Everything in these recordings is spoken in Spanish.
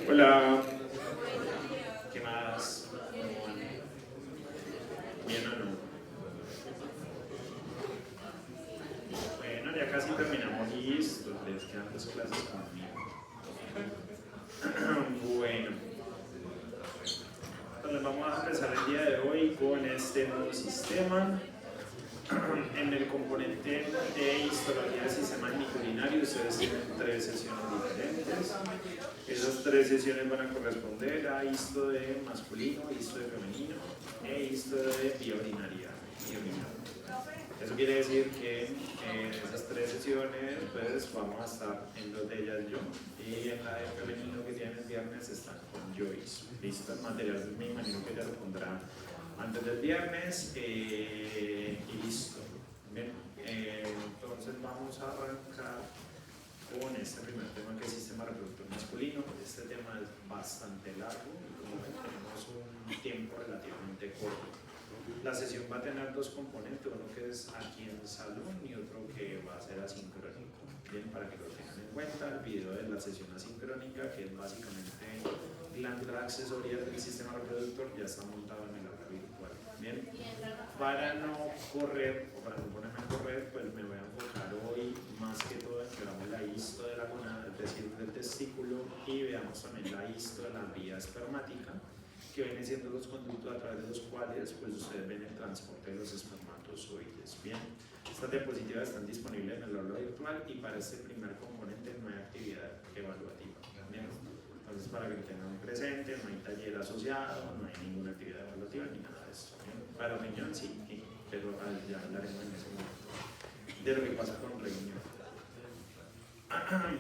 Hola, ¿qué más? ¿Bien o no? Bueno, ya casi terminamos listo, les quedan 2 clases conmigo. Bueno, entonces vamos a empezar el día de hoy con este nuevo sistema. En el componente de histología del sistema culinario ustedes tienen 3 sesiones diferentes. Esas 3 sesiones van a corresponder a histo de masculino, histo de femenino e histo de vía urinaria. Eso quiere decir que en esas 3 sesiones pues vamos a estar en 2 de ellas yo, y en la de femenino que tiene el viernes están con Joyce. Listo, el material me imagino que ya lo pondrá antes del viernes y listo. Bien, entonces vamos a arrancar con este primer tema, que es sistema reproductor masculino. Este tema es bastante largo y como ven tenemos un tiempo relativamente corto. La sesión va a tener 2 componentes, uno que es aquí en el salón y otro que va a ser asincrónico. Bien, para que lo tengan en cuenta, el video de la sesión asincrónica, que es básicamente glándula accesoria del sistema reproductor, ya está montado en el aula virtual. Bien, para no correr o para no ponerme a correr, pues me voy a enfocar hoy más que todo en que veamos la histo de la gonada, es decir, del testículo, y veamos también la histo de la vía espermática, que vienen siendo los conductos a través de los cuales pues ustedes ven el transporte de los espermatozoides. Bien, estas diapositivas están disponibles en el aula virtual y para este primer componente no hay actividad evaluativa. Bien, entonces para que lo tengan presente, no hay taller asociado, no hay ninguna actividad evaluativa ni nada de eso. Bien, para reunión sí, pero ya hablaremos en ese momento de lo que pasa con reunión.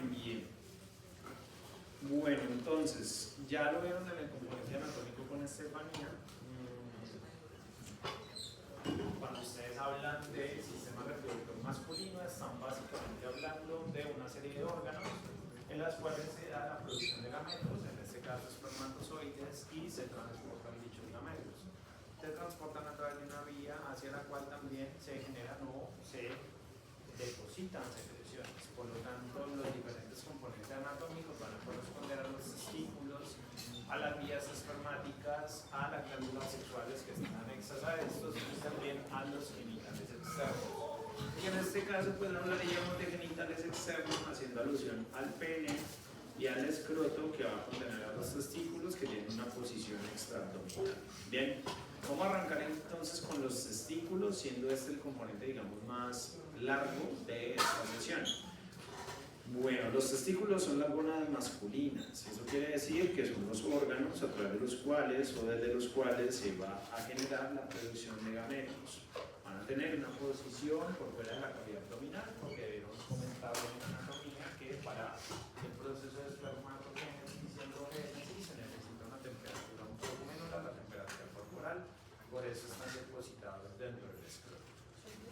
Bien. Bueno, entonces, ya lo vieron en el componente anatómico con Estefanía. Cuando ustedes hablan de sistema reproductor masculino, están básicamente hablando de una serie de órganos en las cuales se da la producción de gametos, en este caso espermatozoides, y se transportan dichos gametos. Se transportan a través de una vía hacia la cual también se generan o se depositan secreciones. Por lo tanto, los diferentes componentes anatómicos van a corresponder a los testículos, a las vías espermáticas, a las glándulas sexuales que están anexas a estos y también a los genitales externos. Y en este caso, pues hablaríamos de genitales externos haciendo alusión al pene y al escroto, que va a contener a los testículos, que tienen una posición extraabdominal. Bien, vamos a arrancar entonces con los testículos, siendo este el componente, digamos, más largo de esta sesión. Bueno, los testículos son las gónadas masculinas. Eso quiere decir que son los órganos a través de los cuales o desde los cuales se va a generar la producción de gametos. Van a tener una posición por fuera de la cavidad abdominal, porque debieron comentar en anatomía que para el proceso de espermatogénesis y androgénesis se necesita una temperatura un poco menor a la temperatura corporal, por eso están depositados dentro del escroto.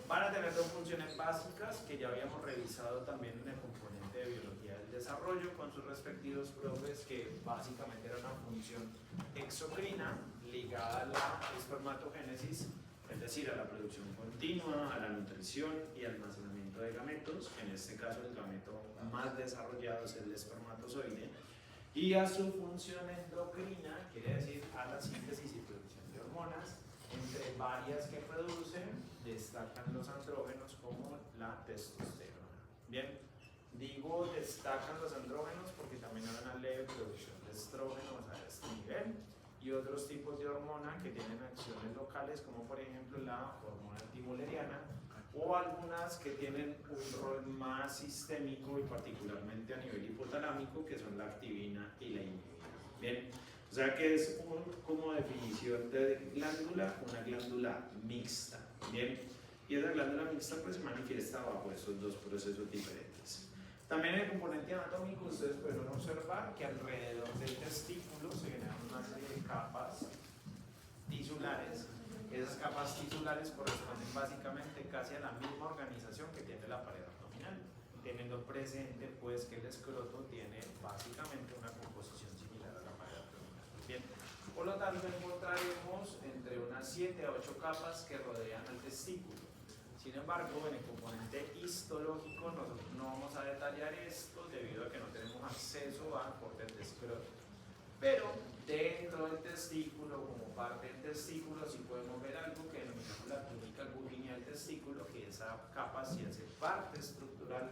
Van a tener 2 funciones básicas que ya habíamos revisado también en el componente de biología del desarrollo con sus respectivos profes, que básicamente era una función exocrina ligada a la espermatogénesis, es decir, a la producción continua, a la nutrición y almacenamiento de gametos. En este caso el gameto más desarrollado es el espermatozoide, y a su función endocrina, quiere decir a la síntesis y producción de hormonas. Entre varias que producen, destacan los andrógenos como la testosterona. Bien, digo destacan los andrógenos porque también hay una leve producción de estrógenos a este nivel, y otros tipos de hormona que tienen acciones locales, como por ejemplo la hormona antiboleriana, o algunas que tienen un rol más sistémico y particularmente a nivel hipotalámico, que son la activina y la inhibina. Bien, o sea que es como definición de glándula, una glándula mixta. Bien, y esa glándula mixta pues se manifiesta bajo esos 2 procesos diferentes. También en el componente anatómico ustedes pueden observar que alrededor del testículo se generan una serie de capas tisulares. Esas capas tisulares corresponden básicamente casi a la misma organización que tiene la pared abdominal, teniendo presente pues que el escroto tiene básicamente una composición similar a la pared abdominal. Bien, por lo tanto encontraremos entre unas 7 a 8 capas que rodean al testículo. Sin embargo, en el componente histológico nosotros no vamos a detallar esto debido a que no tenemos acceso a cortes de escroto. Pero dentro del testículo, como parte del testículo, sí podemos ver algo que denominamos la túnica albuginea del testículo, que esa capa sí hace parte estructural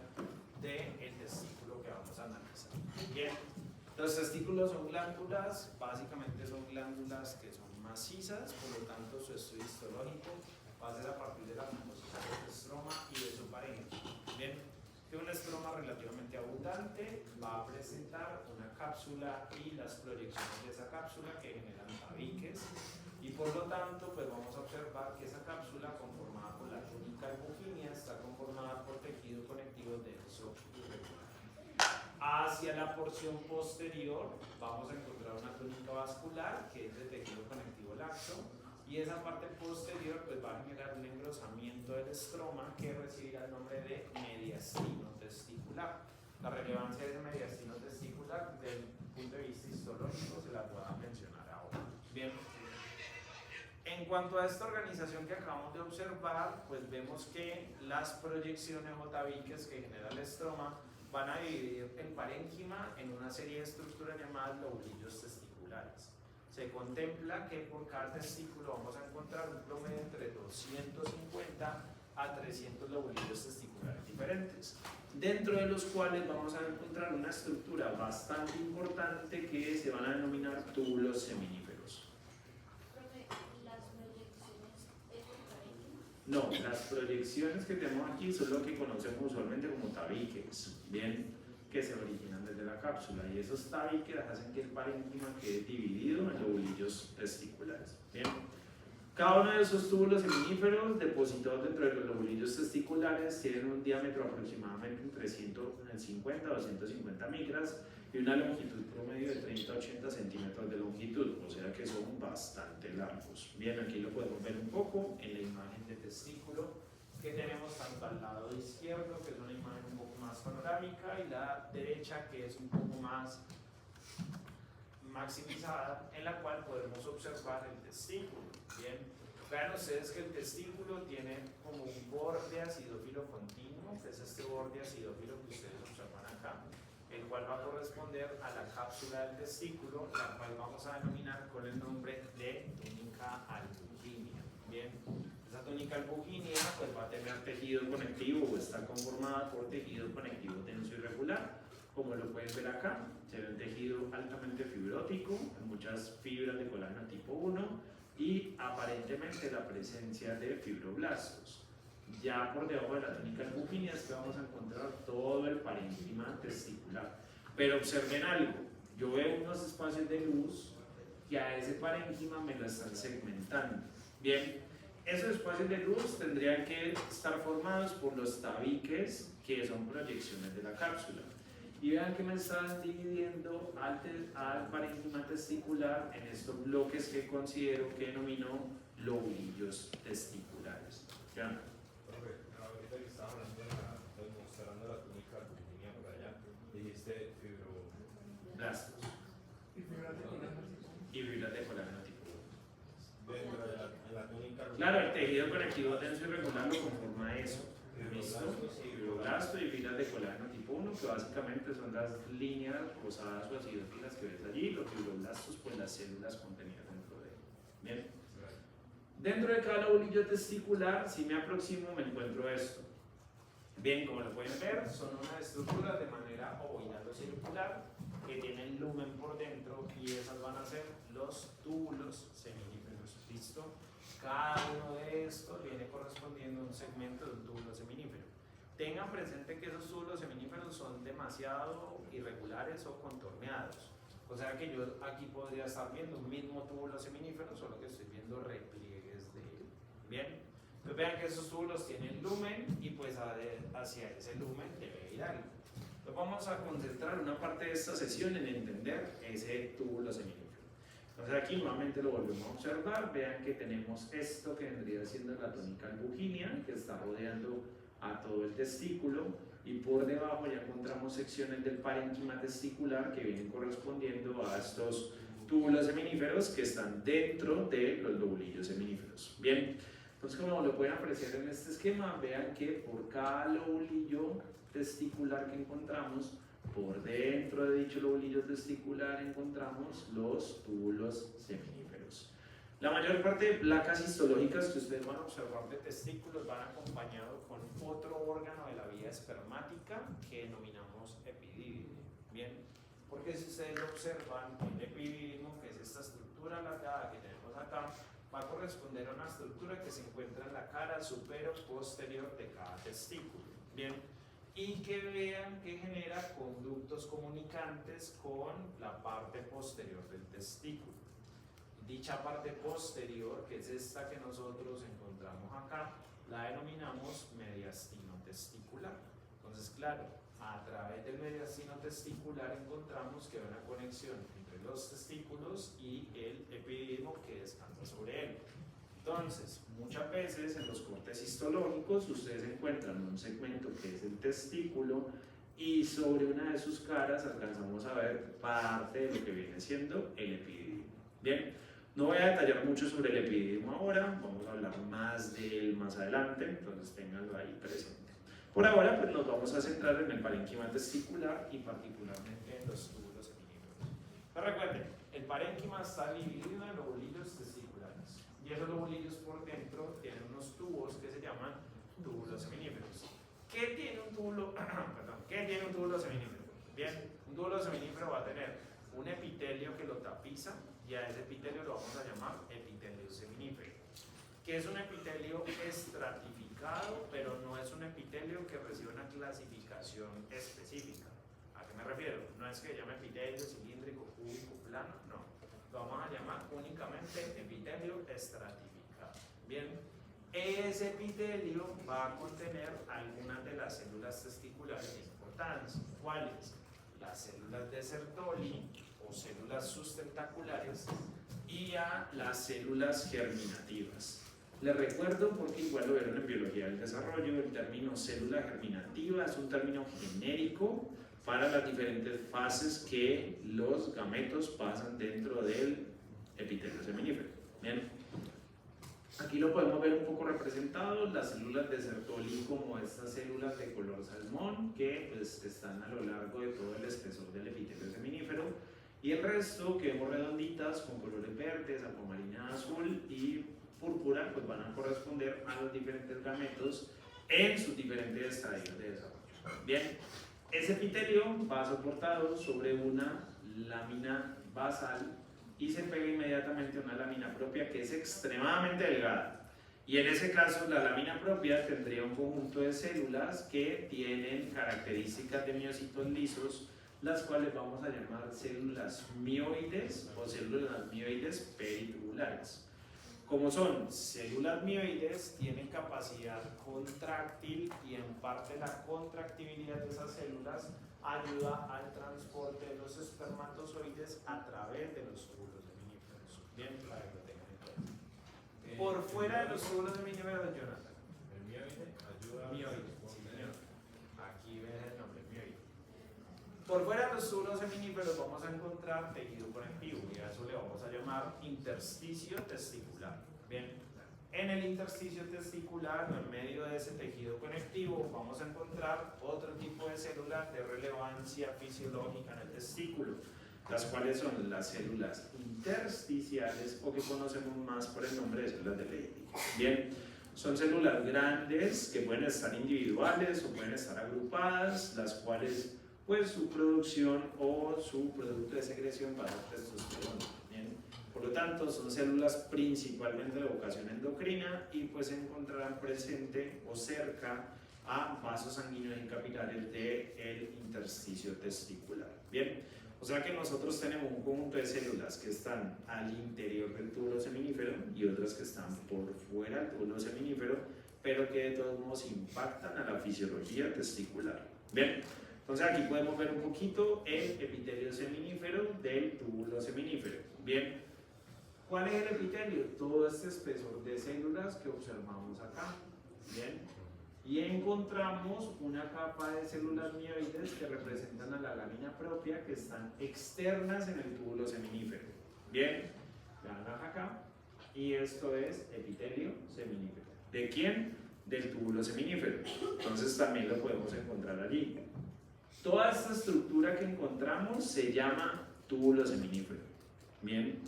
del testículo que vamos a analizar. Bien, los testículos son glándulas, básicamente son glándulas que son macizas, por lo tanto su estudio histológico va a ser a partir de la composición del estroma y de su parénquima. Bien, que un estroma relativamente abundante va a presentar una cápsula y las proyecciones de esa cápsula que generan tabiques, y por lo tanto pues vamos a observar que esa cápsula conformada por la túnica albuginea está conformada por tejido conectivo denso y irregular. Hacia la porción posterior vamos a encontrar una túnica vascular que es de tejido conectivo laxo, y esa parte posterior pues va a generar un engrosamiento del estroma que recibirá el nombre de mediastino testicular. La relevancia de ese mediastino testicular desde el punto de vista histológico se la voy a mencionar ahora. Bien, en cuanto a esta organización que acabamos de observar, pues vemos que las proyecciones o tabiques que genera el estroma van a dividir el parénquima en una serie de estructuras llamadas lobulillos testiculares. Se contempla que por cada testículo vamos a encontrar un promedio entre 250 a 300 lobulillos testiculares diferentes, dentro de los cuales vamos a encontrar una estructura bastante importante que se van a denominar túbulos seminíferos. ¿Las proyecciones es el parénquima? No, las proyecciones que tenemos aquí son lo que conocemos usualmente como tabiques, bien, que se originan desde la cápsula, y esos tabiques hacen que el parénquima quede dividido en lobulillos testiculares. Bien, cada uno de esos túbulos seminíferos depositados dentro de los lobulillos testiculares tienen un diámetro aproximadamente entre 150 a 250 micras y una longitud promedio de 30 a 80 centímetros de longitud, o sea que son bastante largos. Bien, aquí lo podemos ver un poco en la imagen de testículo que tenemos tanto al lado izquierdo, que es una imagen un poco más panorámica, y la derecha, que es un poco más maximizada, en la cual podemos observar el testículo. Bien, vean ustedes que el testículo tiene como un borde acidófilo continuo, que es este borde acidófilo que ustedes observan acá, el cual va a corresponder a la cápsula del testículo, la cual vamos a denominar con el nombre de túnica albuginea. Bien, esa túnica albuginea pues va a tener tejido conectivo o está conformada por tejido conectivo denso y regular, como lo pueden ver acá. Se ve un tejido altamente fibrótico, muchas fibras de colágeno tipo 1 y aparentemente la presencia de fibroblastos. Ya por debajo de la túnica albuginea es que vamos a encontrar todo el parénquima testicular. Pero observen algo, yo veo unos espacios de luz que a ese parénquima me lo están segmentando. Bien, esos espacios de luz tendrían que estar formados por los tabiques, que son proyecciones de la cápsula. Y vean que me están dividiendo al parénquima testicular en estos bloques que considero que denomino lobulillos testiculares. ¿Ya? Ahorita que estaba mostrando la túnica albuginea por allá, dijiste Fibroblastos y fibras de colágeno tipo 1. dentro de la túnica albuginea. Claro, el tejido conectivo denso y regular lo conforma eso. ¿Listo? Fibroblasto y fibras de colágeno tipo 1, que básicamente son las líneas rosadas o acidófilas que ves allí. Los fibroblastos, pues las células contenidas dentro de él. Bien. Dentro de cada lobulillo testicular, si me aproximo, me encuentro esto. Bien, como lo pueden ver, son unas estructuras de manera ovoidal o circular que tienen lumen por dentro, y esas van a ser los túbulos seminíferos. ¿Listo? Cada uno de estos viene correspondiendo a un segmento de un túbulo seminífero. Tengan presente que esos túbulos seminíferos son demasiado irregulares o contorneados. O sea que yo aquí podría estar viendo un mismo túbulo seminífero, solo que estoy viendo repliegues de él. Bien, pues vean que esos túbulos tienen lumen y pues hacia ese lumen debe ir algo. Entonces vamos a concentrar una parte de esta sesión en entender ese túbulo seminífero. Entonces aquí nuevamente lo volvemos a observar. Vean que tenemos esto que vendría siendo la túnica albuginea, que está rodeando a todo el testículo, y por debajo ya encontramos secciones del parénquima testicular que vienen correspondiendo a estos túbulos seminíferos que están dentro de los lobulillos seminíferos. Bien, entonces como lo pueden apreciar en este esquema, vean que por cada lobulillo testicular que encontramos Por dentro de dicho lobulillo testicular encontramos los túbulos seminíferos. La mayor parte de placas histológicas que ustedes van a observar de testículos van acompañados con otro órgano de la vía espermática que denominamos epidídimo. Bien, porque si ustedes observan el epidídimo, que es esta estructura alargada que tenemos acá, va a corresponder a una estructura que se encuentra en la cara superior posterior de cada testículo. Bien, y que vean que genera conductos comunicantes con la parte posterior del testículo. Dicha parte posterior, que es esta que nosotros encontramos acá, la denominamos mediastino testicular. Entonces, claro, a través del mediastino testicular encontramos que hay una conexión entre los testículos y el epidídimo que descansa sobre él. Entonces, muchas veces en los cortes histológicos ustedes encuentran un segmento que es el testículo y sobre una de sus caras alcanzamos a ver parte de lo que viene siendo el epidídimo. Bien, no voy a detallar mucho sobre el epidídimo ahora, vamos a hablar más de él más adelante, entonces ténganlo ahí presente. Por ahora pues nos vamos a centrar en el parénquima testicular y particularmente en los túbulos seminíferos. Pero recuerden, el parénquima está dividido en lobulillos testiculares y esos lobulillos por dentro tienen unos tubos que se llaman túbulos seminíferos. ¿Qué tiene un túbulo, ¿qué tiene un túbulo seminífero? Bien, un túbulo seminífero va a tener un epitelio que lo tapiza y a ese epitelio lo vamos a llamar epitelio seminífero, que es un epitelio estratificado, pero no es un epitelio que recibe una clasificación específica. ¿A qué me refiero? No es que se llame epitelio cilíndrico, cúbico, plano, no. Lo vamos a llamar únicamente epitelio estratificado. Bien, ese epitelio va a contener algunas de las células testiculares de importancia. ¿Cuáles? Las células de Sertoli o células sustentaculares y a las células germinativas. Les recuerdo, porque igual lo vieron en biología del desarrollo, el término célula germinativa es un término genérico para las diferentes fases que los gametos pasan dentro del epitelio seminífero. Bien, aquí lo podemos ver un poco representado, las células de Sertoli como estas células de color salmón que pues, están a lo largo de todo el espesor del epitelio seminífero, y el resto que vemos redonditas con colores verdes, acuamarina, azul y púrpura, pues van a corresponder a los diferentes gametos en sus diferentes estadios de desarrollo. Bien, ese epitelio va soportado sobre una lámina basal y se pega inmediatamente a una lámina propia que es extremadamente delgada. Y en ese caso la lámina propia tendría un conjunto de células que tienen características de miocitos lisos, las cuales vamos a llamar células mioides o células mioides peritubulares. Como son células mioides, tienen capacidad contráctil y en parte la contractibilidad de esas células ayuda al transporte de los espermatozoides a través de los túbulos seminíferos. Bien, para que lo tengan en cuenta. Por fuera de los túbulos seminíferos, Jonathan. El mioide ayuda Mioide, a sí, señor. Aquí ves el nombre, mioide. Por fuera de los túbulos seminíferos vamos a encontrar tejido conectivo y a eso le vamos a llamar intersticio testicular. Bien, en el intersticio testicular o en medio de ese tejido conectivo vamos a encontrar otro tipo de células de relevancia fisiológica en el testículo, las cuales son las células intersticiales o que conocemos más por el nombre de células de Leydig. Bien, son células grandes que pueden estar individuales o pueden estar agrupadas, las cuales pues su producción o su producto de secreción va a ser testosterona. Bien, por lo tanto son células principalmente de vocación endocrina y pues se encontrarán presente o cerca a vasos sanguíneos y capilares del intersticio testicular. Bien, o sea que nosotros tenemos un conjunto de células que están al interior del túbulo seminífero y otras que están por fuera del túbulo seminífero, pero que de todos modos impactan a la fisiología testicular. Bien, entonces aquí podemos ver un poquito el epitelio seminífero del túbulo seminífero. Bien, ¿cuál es el epitelio? Todo este espesor de células que observamos acá. Bien, y encontramos una capa de células mioides que representan a la lámina propia que están externas en el túbulo seminífero. Bien, vean acá, y esto es epitelio seminífero. ¿De quién? Del túbulo seminífero. Entonces también lo podemos encontrar allí. Toda esta estructura que encontramos se llama túbulo seminífero. Bien,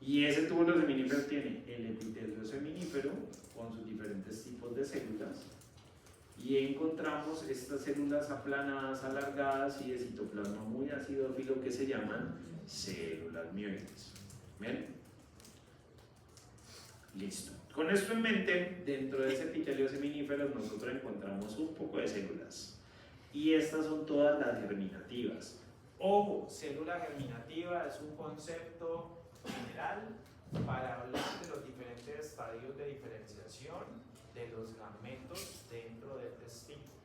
y ese túbulo seminífero tiene el epitelio seminífero con sus diferentes tipos de células y encontramos estas células aplanadas, alargadas y de citoplasma muy acidófilo que se llaman células mioides. ¿Bien? Listo. Con esto en mente, dentro de ese epitelio seminífero nosotros encontramos un poco de células y estas son todas las germinativas. Ojo, célula germinativa es un concepto general para hablar de los diferentes estadios de diferenciación de los gametos dentro del testículo.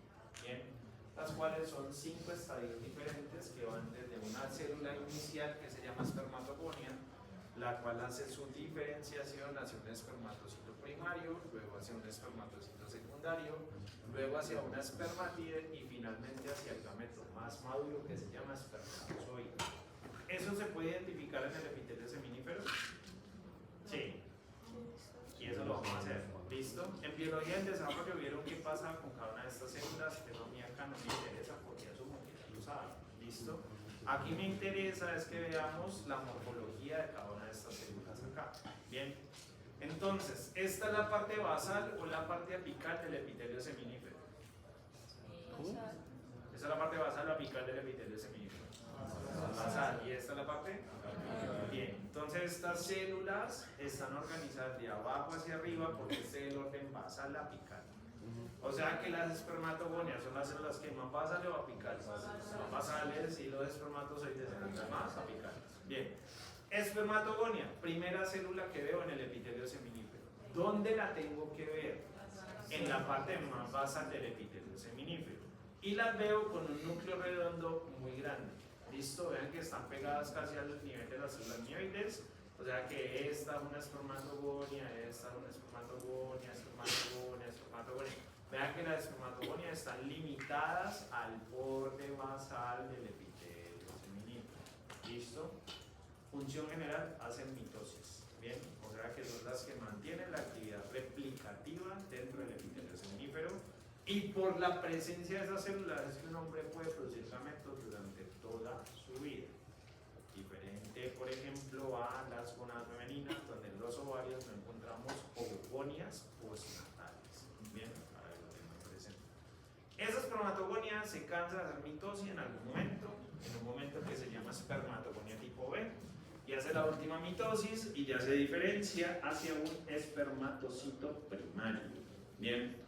Bien, las cuales son 5 estadios diferentes que van desde una célula inicial que se llama espermatogonia, la cual hace su diferenciación hacia un espermatocito primario, luego hacia un espermatocito secundario, luego hacia una espermatide y finalmente hacia el gameto más maduro que se llama espermatozoide. ¿Eso se puede identificar en el epitelio seminífero? Sí. Y eso lo vamos a hacer. ¿Listo? En biología del desarrollo vieron qué pasa con cada una de estas células, que no me acá no me interesa porque asumo que ya lo saben. ¿Listo? Aquí me interesa es que veamos la morfología de cada una de estas células acá. Bien. Entonces, ¿esta es la parte basal o la parte apical del epitelio seminífero? ¿Esta es la parte basal o apical del epitelio seminífero? Basal. ¿Y esta es la parte? Bien. Entonces, estas células están organizadas de abajo hacia arriba porque este es el orden basal apical. O sea que las espermatogonias son las células que más basales o apicales. Son basales y los espermatozoides son las más apicales. Bien. Espermatogonia, primera célula que veo en el epitelio seminífero. ¿Dónde la tengo que ver? En la parte más basal del epitelio seminífero. Y las veo con un núcleo redondo muy grande. ¿Listo? Vean que están pegadas casi al nivel de las células mioides. O sea que esta es una espermatogonia, esta es una espermatogonia, espermatogonia, espermatogonia. Vean que las espermatogonias están limitadas al borde basal del epitelio seminífero. ¿Listo? Función general, hacen mitosis. Bien, o sea que son las que mantienen la actividad replicativa dentro del epitelio seminífero. Y por la presencia de esas células es que un hombre puede producir gametos durante toda su vida. Diferente, por ejemplo, a las gonadas femeninas, donde en los ovarios no encontramos ovogonias postnatales. Bien, para que lo tengan presente. Esa espermatogonia se cansa de hacer mitosis en algún momento, en un momento que se llama espermatogonia tipo B, y hace la última mitosis y ya se diferencia hacia un espermatocito primario. Bien.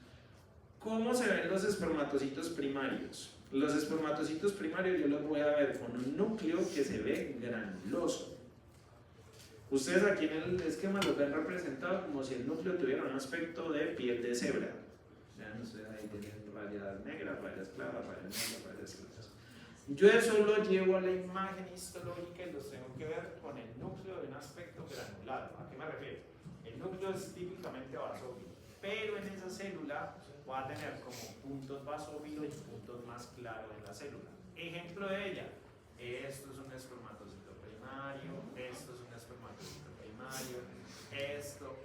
¿Cómo se ven los espermatocitos primarios? Los espermatocitos primarios yo los voy a ver con un núcleo que se ve granuloso. Ustedes aquí en el esquema los ven representados como si el núcleo tuviera un aspecto de piel de cebra. Vean ustedes ahí tienen rayas negras, rayas claras, rayas negras, rayas claras. Yo eso lo llevo a la imagen histológica y los tengo que ver con el núcleo de un aspecto granulado. ¿A qué me refiero? El núcleo es típicamente basófilo, pero en esa célula va a tener como puntos basófilos y puntos más claros en la célula. Ejemplo de ella, esto es un espermatocito primario, esto es un espermatocito primario, esto.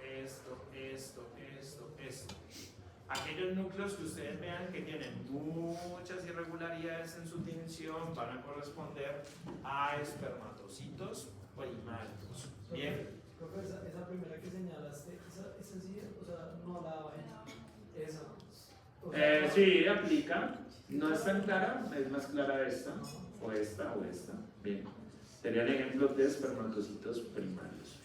Aquellos núcleos que ustedes vean que tienen muchas irregularidades en su tinción van a corresponder a espermatocitos primarios. Bien. Profe, esa primera que señalaste, esa sí, o sea, no la esa. O sea, Sí, aplica. No es tan clara, es más clara esta, o esta, o esta. Bien. Serían ejemplos de espermatocitos primarios.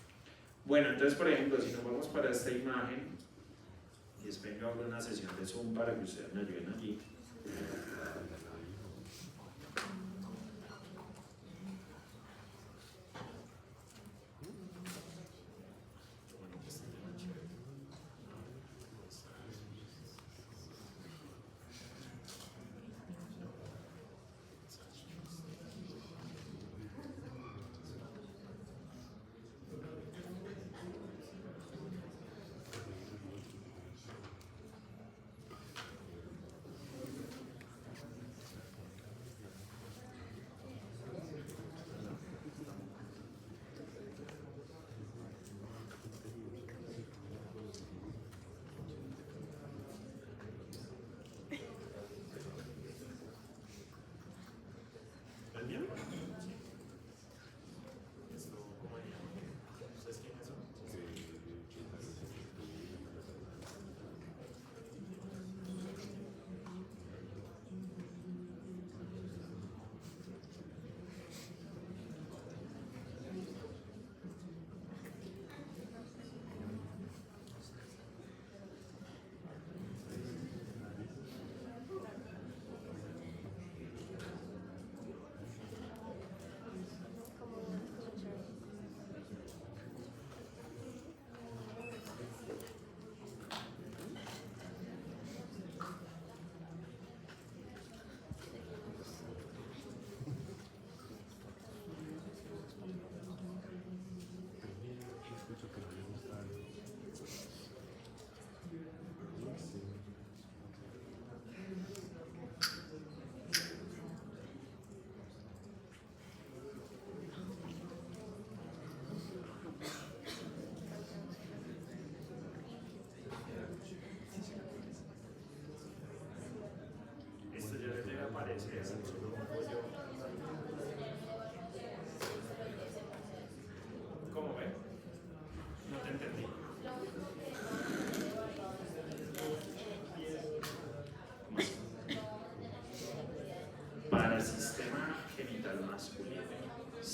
Bueno, entonces, por ejemplo, si nos vamos para esta imagen, y después yo hago una sesión de Zoom para que ustedes me ayuden allí.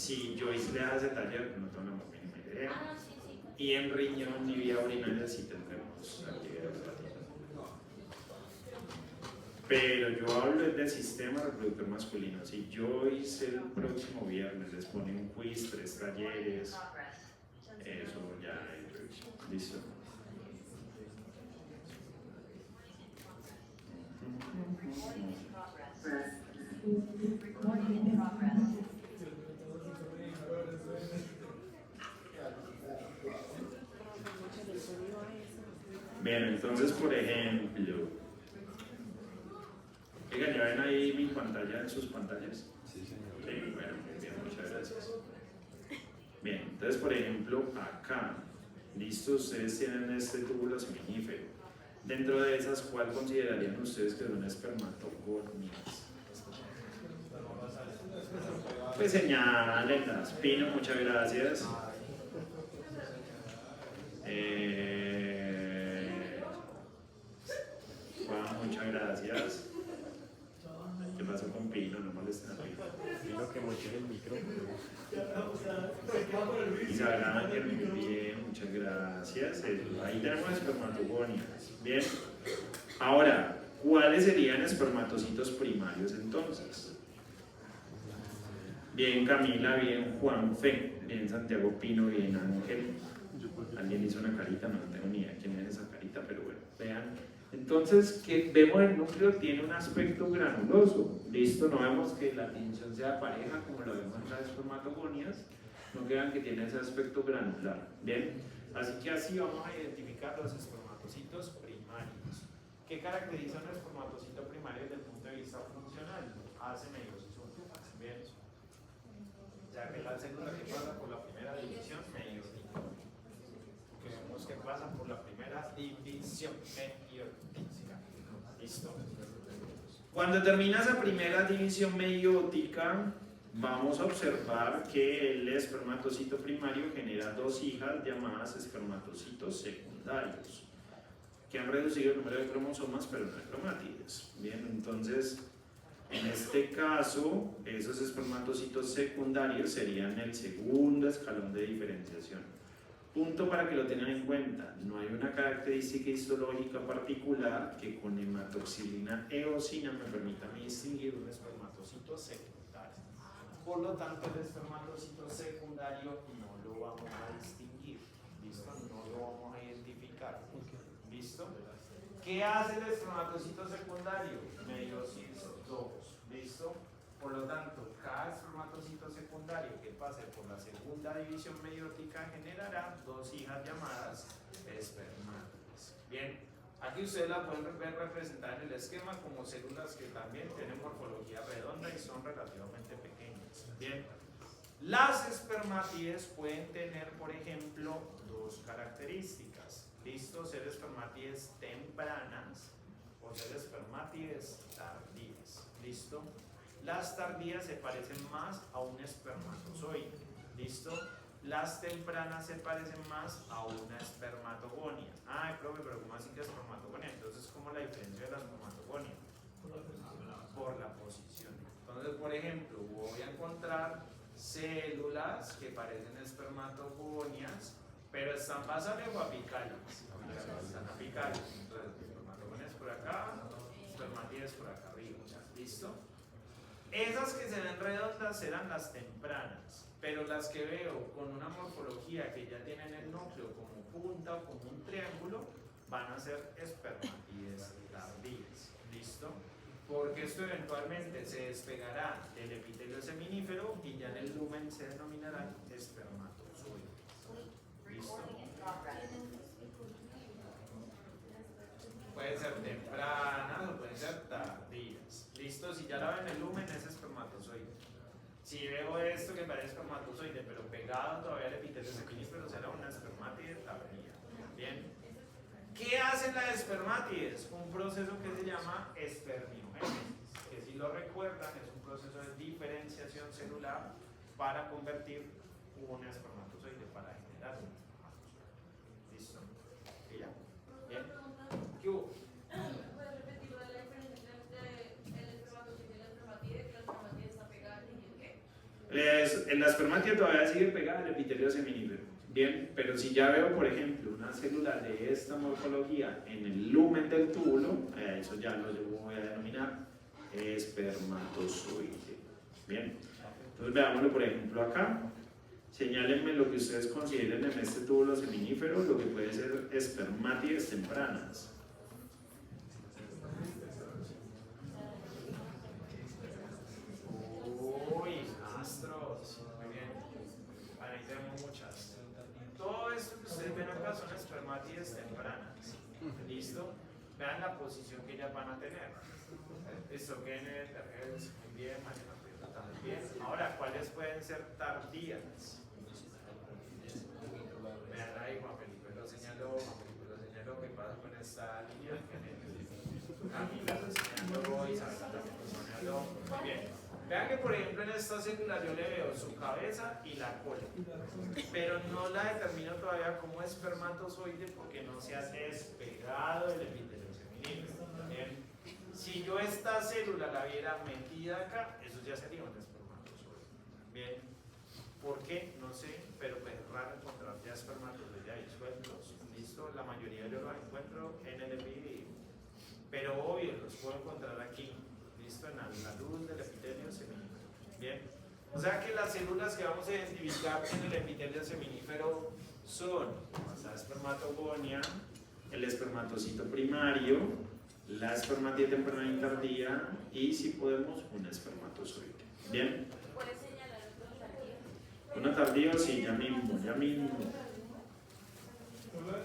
si Joyce le hace taller, no tengo la más mínima idea. Ah, no, sí, sí. Y en riñón y vía urinaria sí tendremos actividades relativas. Pero yo hablo del sistema reproductor masculino. Si Joyce el próximo viernes les pone un quiz, 3 talleres, eso ya es listo. Bien, entonces por ejemplo, oigan, ¿ya ven ahí mi pantalla en sus pantallas? Sí, señor. Sí, bueno, muy bien, muchas gracias. Bien, entonces por ejemplo acá, listo, ustedes tienen este túbulo seminífero. Dentro de esas, ¿cuál considerarían ustedes que son espermatogonias? Pues señálenlas. Pino, muchas gracias. Juan, muchas gracias. ¿Qué pasó con Pino? No molesten a Pino. Pino que moche el micrófono. Isabel Ángel, muy bien, muchas gracias. Ahí tenemos espermatogonias. Bien. Ahora, ¿cuáles serían espermatocitos primarios entonces? Bien Camila, bien Juanfe, bien Santiago Pino, bien Ángel. Alguien hizo una carita, no tengo ni idea quién es esa carita, pero bueno, vean. Entonces, que vemos el núcleo tiene un aspecto granuloso. Listo, no vemos que la tinción sea pareja como lo vemos en las espermatogonias, no vean que tiene ese aspecto granular. Bien, así que así vamos a identificar los espermatocitos primarios. ¿Qué caracteriza un espermatocito primario desde el punto de vista funcional? Hace meiosis única. Bien, ya que la célula que pasa por la primera división meiotica. Que vemos que pasa por la primera división meiotica. ¿Listo? Cuando termina esa primera división meiótica, vamos a observar que el espermatocito primario genera 2 hijas llamadas espermatocitos secundarios, que han reducido el número de cromosomas, pero no de cromátides. Bien, entonces, en este caso, esos espermatocitos secundarios serían el segundo escalón de diferenciación. Punto para que lo tengan en cuenta, no hay una característica histológica particular que con hematoxilina eosina me permita a mí distinguir un espermatocito secundario. Por lo tanto, el espermatocito secundario no lo vamos a distinguir, ¿listo? No lo vamos a identificar, ¿listo? ¿Qué hace el espermatocito secundario? Meiosis 2, ¿listo? Por lo tanto, cada espermatocito secundario que pase por la segunda división meiótica generará 2 hijas llamadas espermátides. Bien, aquí ustedes la pueden ver representada en el esquema como células que también tienen morfología redonda y son relativamente pequeñas. Bien, las espermátides pueden tener, por ejemplo, 2 características. ¿Listo? Ser espermátides tempranas o ser espermátides tardías. ¿Listo? Las tardías se parecen más a un espermatozoide. ¿Listo? Las tempranas se parecen más a una espermatogonia. Ay, profe, pero ¿cómo así que espermatogonia? Entonces, ¿cómo la diferencia de la espermatogonia? Por la posición. Entonces, por ejemplo, voy a encontrar células que parecen espermatogonias, pero están basales o apicales. Están apicales. Entonces, espermatogonias por acá, espermátides por acá arriba. ¿Listo? Esas que se ven redondas serán las tempranas, pero las que veo con una morfología que ya tienen el núcleo como punta o como un triángulo van a ser espermátides tardías. ¿Listo? Porque esto eventualmente se despegará del epitelio seminífero y ya en el lumen se denominarán espermatozoides. ¿Listo? Pueden ser tempranas o pueden ser tardías. ¿Listo? Si ya la ven en el lumen es espermatozoide. Si veo esto que parece espermatozoide pero pegado todavía al epitelio seminífero será una espermátide tardía. Bien. ¿Qué hacen las espermátides? Un proceso que se llama espermiogénesis, que si lo recuerdan es un proceso de diferenciación celular para convertir un espermatozoide, para generar un espermatozoide. ¿Listo? ¿Y ya? ¿Bien? ¿Qué hubo? ¿Puedes repetir lo de la diferencia entre el espermatozoide y la espermatide? Que la espermatide está pegada y el qué. La espermatia todavía sigue pegada al epitelio seminífero. Bien, pero si ya veo, por ejemplo, una célula de esta morfología en el lumen del túbulo, eso ya lo voy a denominar espermatozoide. Bien, entonces veámoslo, por ejemplo, acá. Señálenme lo que ustedes consideren en este túbulo seminífero, lo que puede ser espermátides tempranas. Uy, astros. Muy bien. Ahí tenemos muchas. Todo esto que ustedes ven acá son espermátides tempranas. ¿Listo? Vean la posición que ellas van a tener. Listo, Kenneth, Terrence, muy bien, Mariana Prieto también. Ahora, ¿cuáles pueden ser tardías? Vean ahí, Juan Felipe lo señaló, ¿qué pasa con esta línea? Camila lo señaló, Isabel también lo señaló. Muy bien. Vean que por ejemplo en esta célula yo le veo su cabeza y la cola, pero no la determino todavía como espermatozoide porque no se ha despegado del epitelio seminífero. Bien. Si yo esta célula la viera metida acá, eso ya sería un espermatozoide. Bien. ¿Por qué? No sé, pero es raro encontrar ya espermatozoides ahí sueltos. ¿Listo? La mayoría yo los encuentro en el epididio, pero obvio los puedo encontrar aquí. ¿Listo? En la luz del epitelio seminífero. Bien. O sea que las células que vamos a identificar en el epitelio seminífero son la espermatogonia, El espermatocito primario, la espermatía temprana y tardía y, si podemos, un espermatozoide. Bien. ¿Puedes señalar otro tardío? Una tardía, sí, ya mismo.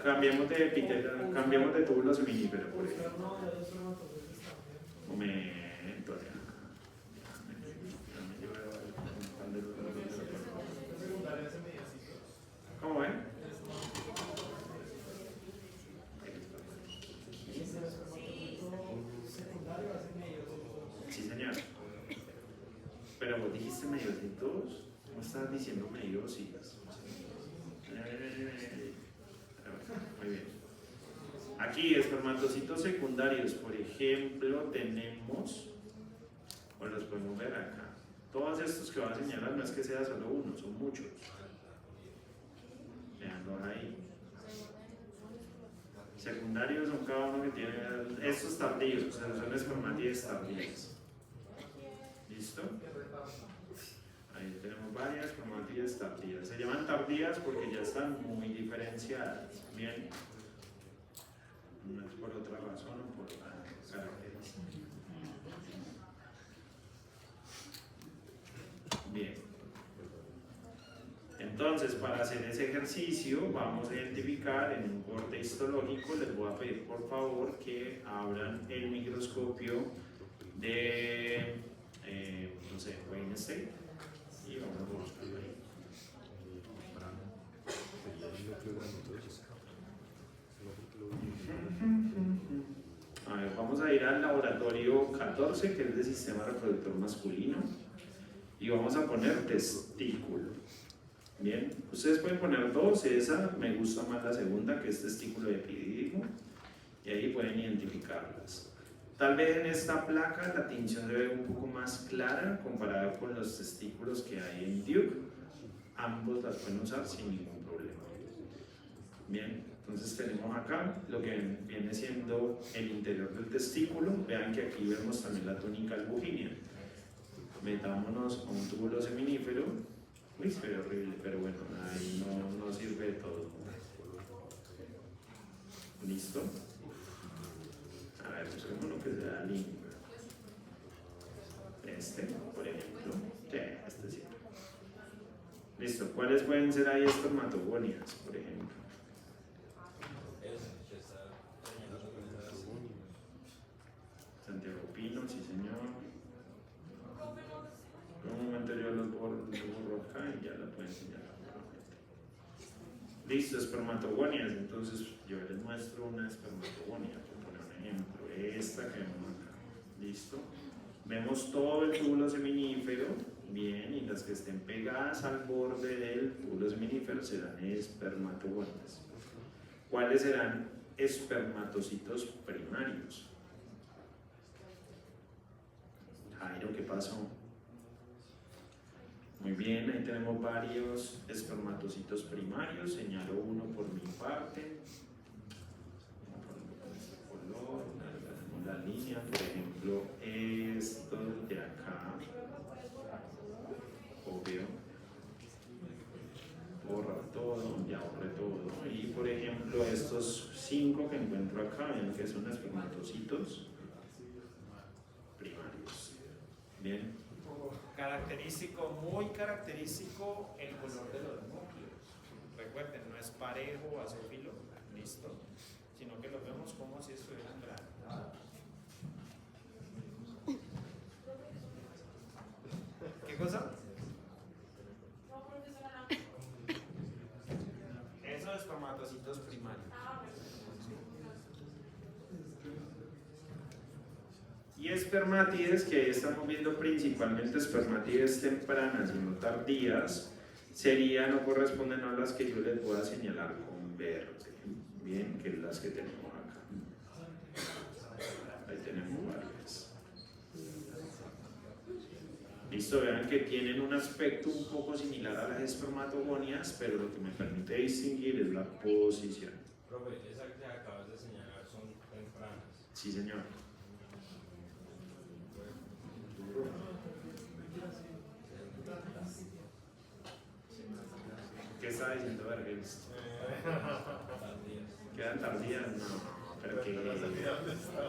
Cambiamos de epitelio, cambiamos de túbulo seminífero, por ejemplo. No, ya los espermatozoides también. Momento, ya. ¿Cómo ven? Secundario hace medios. Sí, señor. Pero vos dijiste mediocitos, ¿cómo estás diciendo mediositas? Muy bien. Aquí, espermatocitos secundarios, por ejemplo, tenemos, o los podemos ver acá. Todos estos que voy a señalar no es que sea solo uno, son muchos. Veanlos ahí. Secundarios son cada uno que tiene estos tardíos, o sea, son espermátides tardías. ¿Listo? Ahí tenemos varias espermátides tardías. Se llaman tardías porque ya están muy diferenciadas. Bien. No es por otra razón o por otra característica. Bien. Entonces, para hacer ese ejercicio, vamos a identificar en un corte histológico. Les voy a pedir por favor que abran el microscopio de, no sé, Wayne State, y vamos a buscarlo ahí. A ver, vamos a ir al laboratorio 14, que es de sistema reproductor masculino, y vamos a poner testículo. Bien, ustedes pueden poner dos, esa me gusta más la segunda, que es testículo epidídico, y ahí pueden identificarlas. Tal vez en esta placa la tinción se ve un poco más clara comparada con los testículos que hay en Duke. Ambos las pueden usar sin ningún problema. Bien, entonces tenemos acá lo que viene siendo el interior del testículo. Vean que aquí vemos también la túnica albuginea. Metámonos a un túbulo seminífero. Uy, se ve horrible, pero bueno, ahí no sirve de todo. ¿Listo? A ver, busquemos lo que sea lindo. Este, por ejemplo. Sí, este sí. Listo. ¿Cuáles pueden ser ahí espermatogonias, por ejemplo? Santiago Pino, sí señor. Por un momento yo los borro acá y ya la pueden enseñar. Listo, espermatogonias. Entonces yo les muestro una espermatogonia, por poner un ejemplo. Esta que vemos acá. Listo. Vemos todo el túbulo seminífero. Bien, y las que estén pegadas al borde del túbulo seminífero serán espermatogonias. ¿Cuáles serán espermatocitos primarios? Jairo, ¿qué pasó? Muy bien, ahí tenemos varios espermatocitos primarios, señalo uno por mi parte. Con este color, tenemos la línea, por ejemplo, esto de acá, obvio, borra todo, ya borré todo, y por ejemplo estos 5 que encuentro acá, ven que son espermatocitos primarios. Bien. Característico, muy característico el color de los núcleos. Recuerden, no es parejo, basófilo, listo, sino que los vemos como si estuvieran granulados. ¿Qué cosa? Esos espermatocitos primarios. Y espermátides, que ahí estamos viendo principalmente espermátides tempranas y no tardías, serían o corresponden a las que yo les pueda señalar con verde, bien, que las que tenemos acá. Ahí tenemos varias. Listo, vean que tienen un aspecto un poco similar a las espermatogonias, pero lo que me permite distinguir es la posición. Profe, esas que acabas de señalar son tempranas. Sí, señor. ¿Qué está diciendo Vergels? ¿Quedan tardías? No,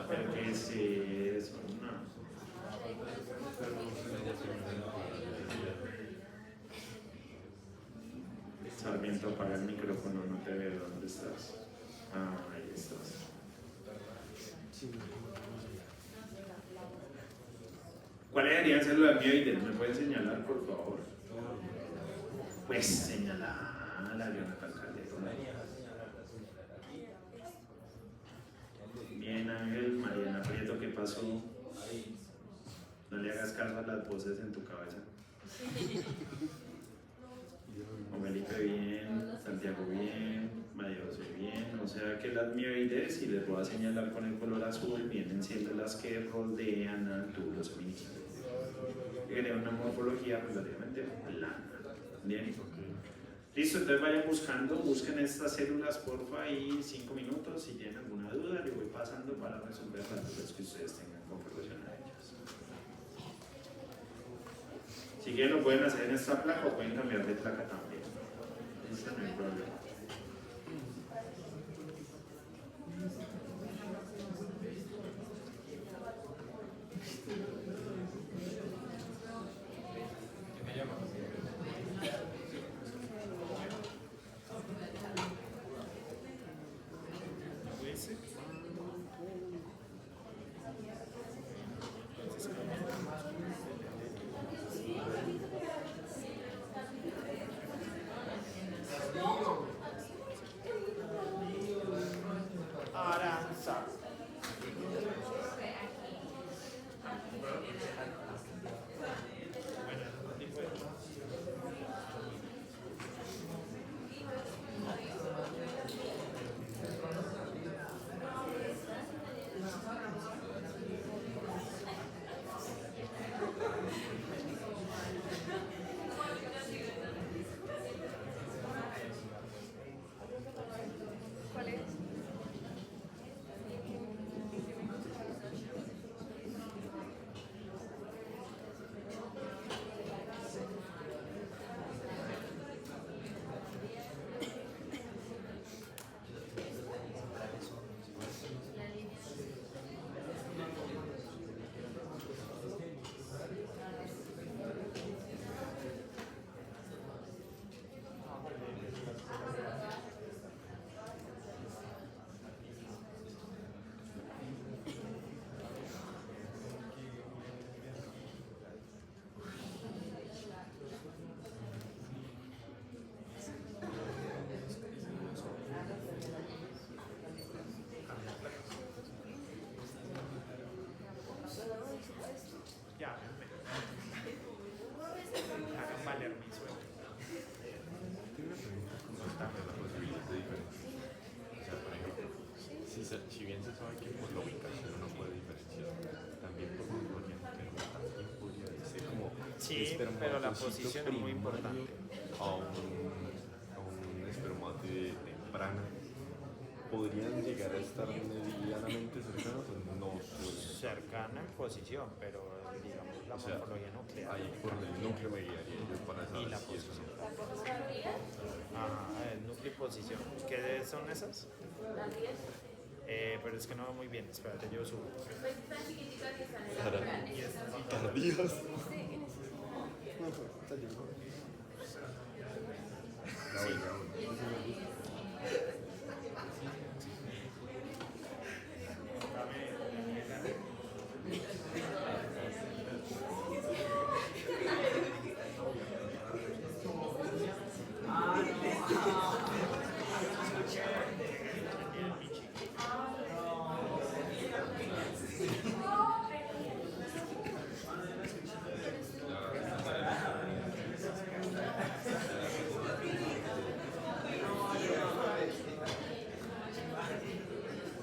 pero que sí, eso, no. Sarmiento, apaga el micrófono, no te veo, ¿dónde estás? Ah, ahí estás. ¿Cuáles deberían ser los amioides? ¿Me pueden señalar, por favor? Pues señalala, Jonathan Calderón. Bien, Ángel, Mariana Prieto, ¿qué pasó? No le hagas caso a las voces en tu cabeza. Felipe bien, Santiago bien, María José bien, o sea que las mioides, y les voy a señalar con el color azul, vienen siendo las que rodean al túbulo seminicial. Tienen una morfología relativamente plana. Bien. Listo, entonces vayan buscando, busquen estas células porfa y 5 minutos. Si tienen alguna duda, le voy pasando para resolver las dudas que ustedes tengan con relación a ellas. Si quieren lo pueden hacer en esta placa o pueden cambiar de placa también. Listo, no hay problema. Aranza. Hagan valer mi sueldo. Si bien se sabe que por la ubicación uno puede diferenciar, también por morfología no tenemos tan tiempo, podría decir como Sí, pero la posición es muy importante. a un espermatozoide temprano, ¿podrían llegar a estar medianamente cercanos o no suelen? Cercana en posición, pero digamos la O sea, morfología nuclear. ahí por el núcleo me guiaría yo para Y saber la si eso posición. ¿La cosa tardía? Ajá, el núcleo y posición. ¿Qué son esas? ¿Tardía? Pero es que no va muy bien, espérate, yo subo. Pues tan chiquiticas que están en la Para- boca. tardías.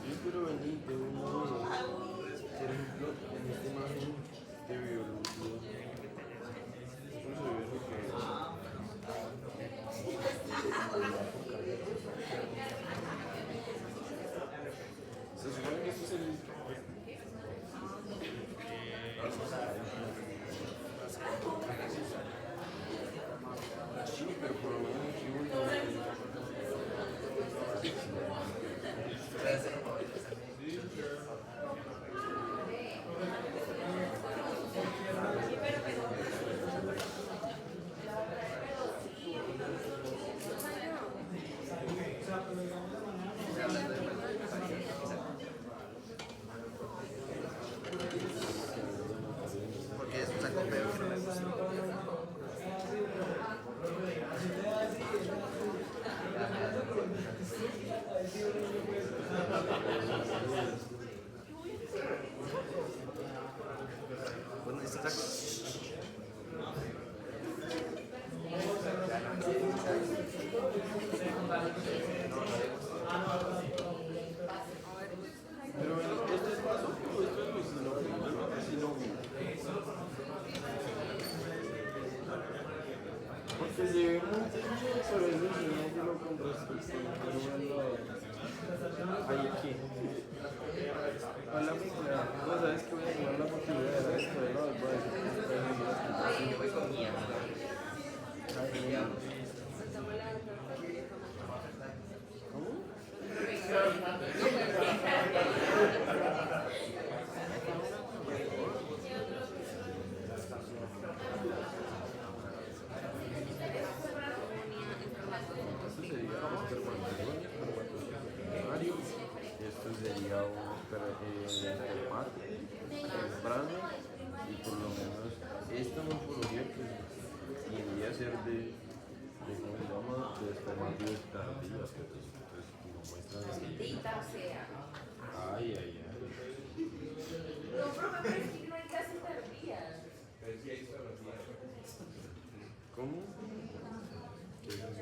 Sí, pero Benito, por ejemplo, en esta imagen de biología, ¿cómo se ve lo que se supone que este es el... Sí, pero por lo menos aquí Porque es un saco feo que no me gusta. Bueno, este saco. Pero ¿este es paso o esto es lucinógeno? Porque se ve muy teñido, pero es lucinógeno con respecto a Ay, aquí. Hola, amiga. No sabes que voy a tomar la posibilidad de esto de los voy a decir. Yo voy con mía. ¿Cómo? Esto sería un espermatozoide primario. Esto sería un espermatozoide temprano. Y por lo menos esta morfología pues tendría a ser ¿cómo se llama? De espermatozoides tardías. Que pues no muestran así. Maldita sea. Ay, ay, ay. No, profe, pero es que no hay casi tardías. ¿Cómo? ¿Qué es eso?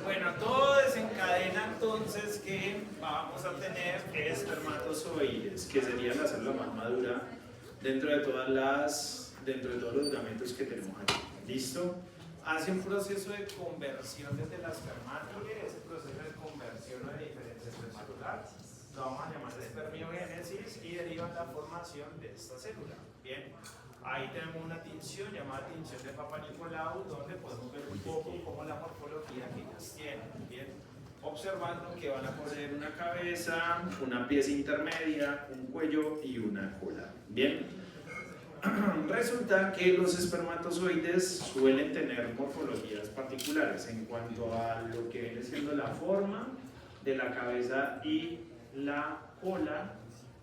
Bueno, todo desencadena entonces que vamos a tener espermatozoides, que sería la célula más madura dentro de todos los gametos que tenemos aquí. ¿Listo? hace un proceso de conversión desde la espermática, ese proceso de conversión o de diferenciación celular lo vamos a llamar espermiogénesis y deriva en la formación de esta célula. Bien, ahí tenemos una tinción llamada tinción de Papa Nicolau, donde podemos ver un poco cómo la morfología que ellas tienen. Bien, observando que van a poseer una cabeza, una pieza intermedia, un cuello y una cola. Bien, resulta que los espermatozoides suelen tener morfologías particulares en cuanto a lo que viene siendo la forma de la cabeza y la cola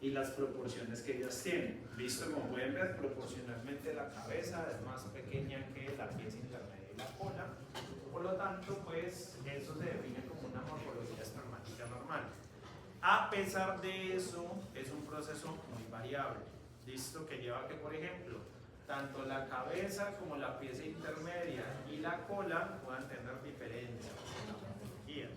y las proporciones que ellas tienen. Listo, como pueden ver, proporcionalmente la cabeza es más pequeña que la pieza intermedia y la cola. Por lo tanto, pues eso se define como una morfología espermática normal. A pesar de eso, es un proceso muy variable. Listo, que lleva a que, por ejemplo, tanto la cabeza como la pieza intermedia y la cola puedan tener diferencias en la morfología.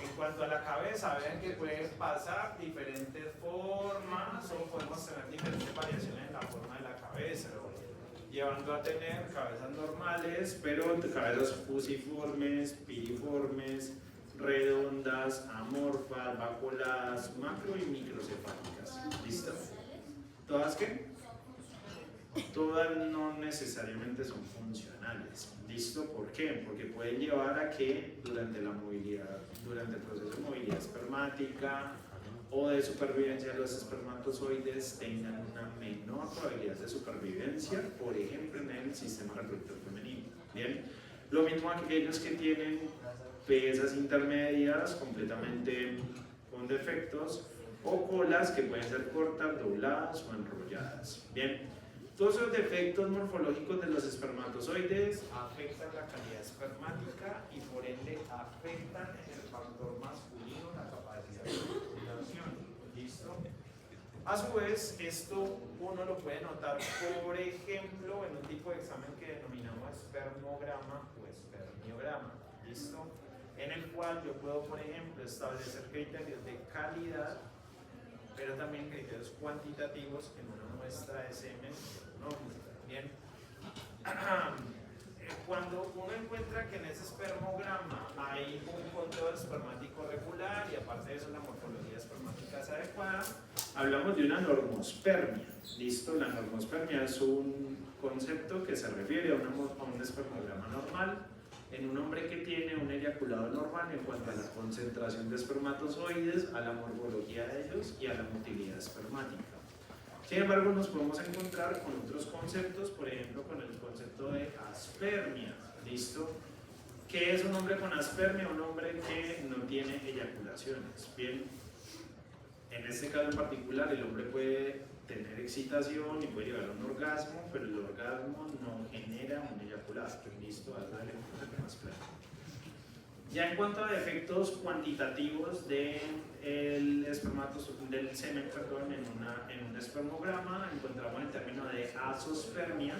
En cuanto a la cabeza, vean que pueden pasar diferentes formas o podemos tener diferentes variaciones en la forma de la cabeza, llevando a tener cabezas normales, pero cabezas fusiformes, piriformes, redondas, amorfas, bacoladas, macro y microcefálicas. ¿Listo? ¿Todas qué? Todas no necesariamente son funcionales. ¿Listo? ¿Por qué? Porque pueden llevar a que durante la movilidad, durante el proceso de movilidad espermática o de supervivencia de los espermatozoides tengan una menor probabilidad de supervivencia, por ejemplo en el sistema reproductor femenino. Bien, lo mismo aquellos que tienen piezas intermedias completamente con defectos o colas que pueden ser cortas, dobladas o enrolladas. Bien, todos esos defectos morfológicos de los espermatozoides afectan la calidad espermática y por ende afectan en el factor masculino la capacidad de fecundación. ¿Listo? A su vez, esto uno lo puede notar, por ejemplo, en un tipo de examen que denominamos espermograma o espermiograma. ¿Listo? En el cual yo puedo, por ejemplo, establecer criterios de calidad, pero también criterios cuantitativos en una muestra de semen. ¿No? Bien. Cuando uno encuentra que en ese espermograma hay un conteo espermático regular y aparte de eso la morfología espermática es adecuada, hablamos de una normospermia. ¿Listo? La normospermia es un concepto que se refiere a un espermograma normal en un hombre que tiene un eyaculado normal en cuanto a la concentración de espermatozoides, a la morfología de ellos y a la motilidad espermática. Sin embargo, nos podemos encontrar con otros conceptos, por ejemplo, con el concepto de aspermia. ¿Listo? ¿Qué es un hombre con aspermia? Un hombre que no tiene eyaculaciones. Bien, en este caso en particular, el hombre puede tener excitación y puede llegar a un orgasmo, pero el orgasmo no genera un eyaculado. ¿Listo? Algo del enfoque más claro. Ya en cuanto a efectos cuantitativos del semen, en un espermograma, encontramos el término de azospermia.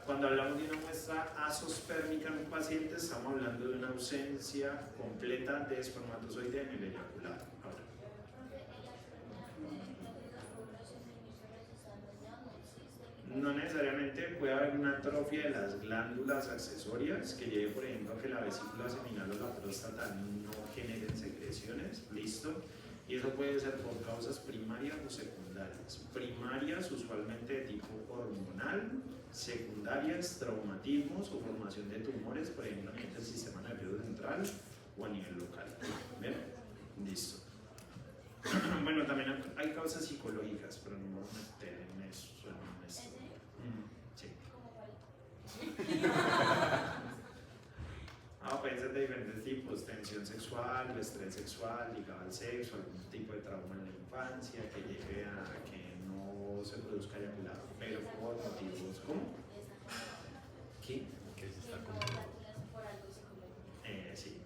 Cuando hablamos de una muestra azospérmica en un paciente, estamos hablando de una ausencia completa de espermatozoide en el eyaculado. Ahora, no necesariamente puede haber una atrofia de las glándulas accesorias que lleve, por ejemplo, a que la vesícula seminal o la próstata no generen secreciones. ¿Listo? Y eso puede ser por causas primarias o secundarias. Primarias usualmente de tipo hormonal, secundarias traumatismos o formación de tumores, por ejemplo, a nivel del sistema nervioso central o a nivel local. ¿Bien? Listo. Bueno, también hay causas psicológicas, pero no vamos a meter en eso. Sí. Pueden ser de diferentes tipos: tensión sexual, estrés sexual ligado al sexo, algún tipo de trauma en la infancia que lleve a que no se produzca eyaculado, pero por motivos ¿cómo? ¿Qué? Que se está comiendo. Sí,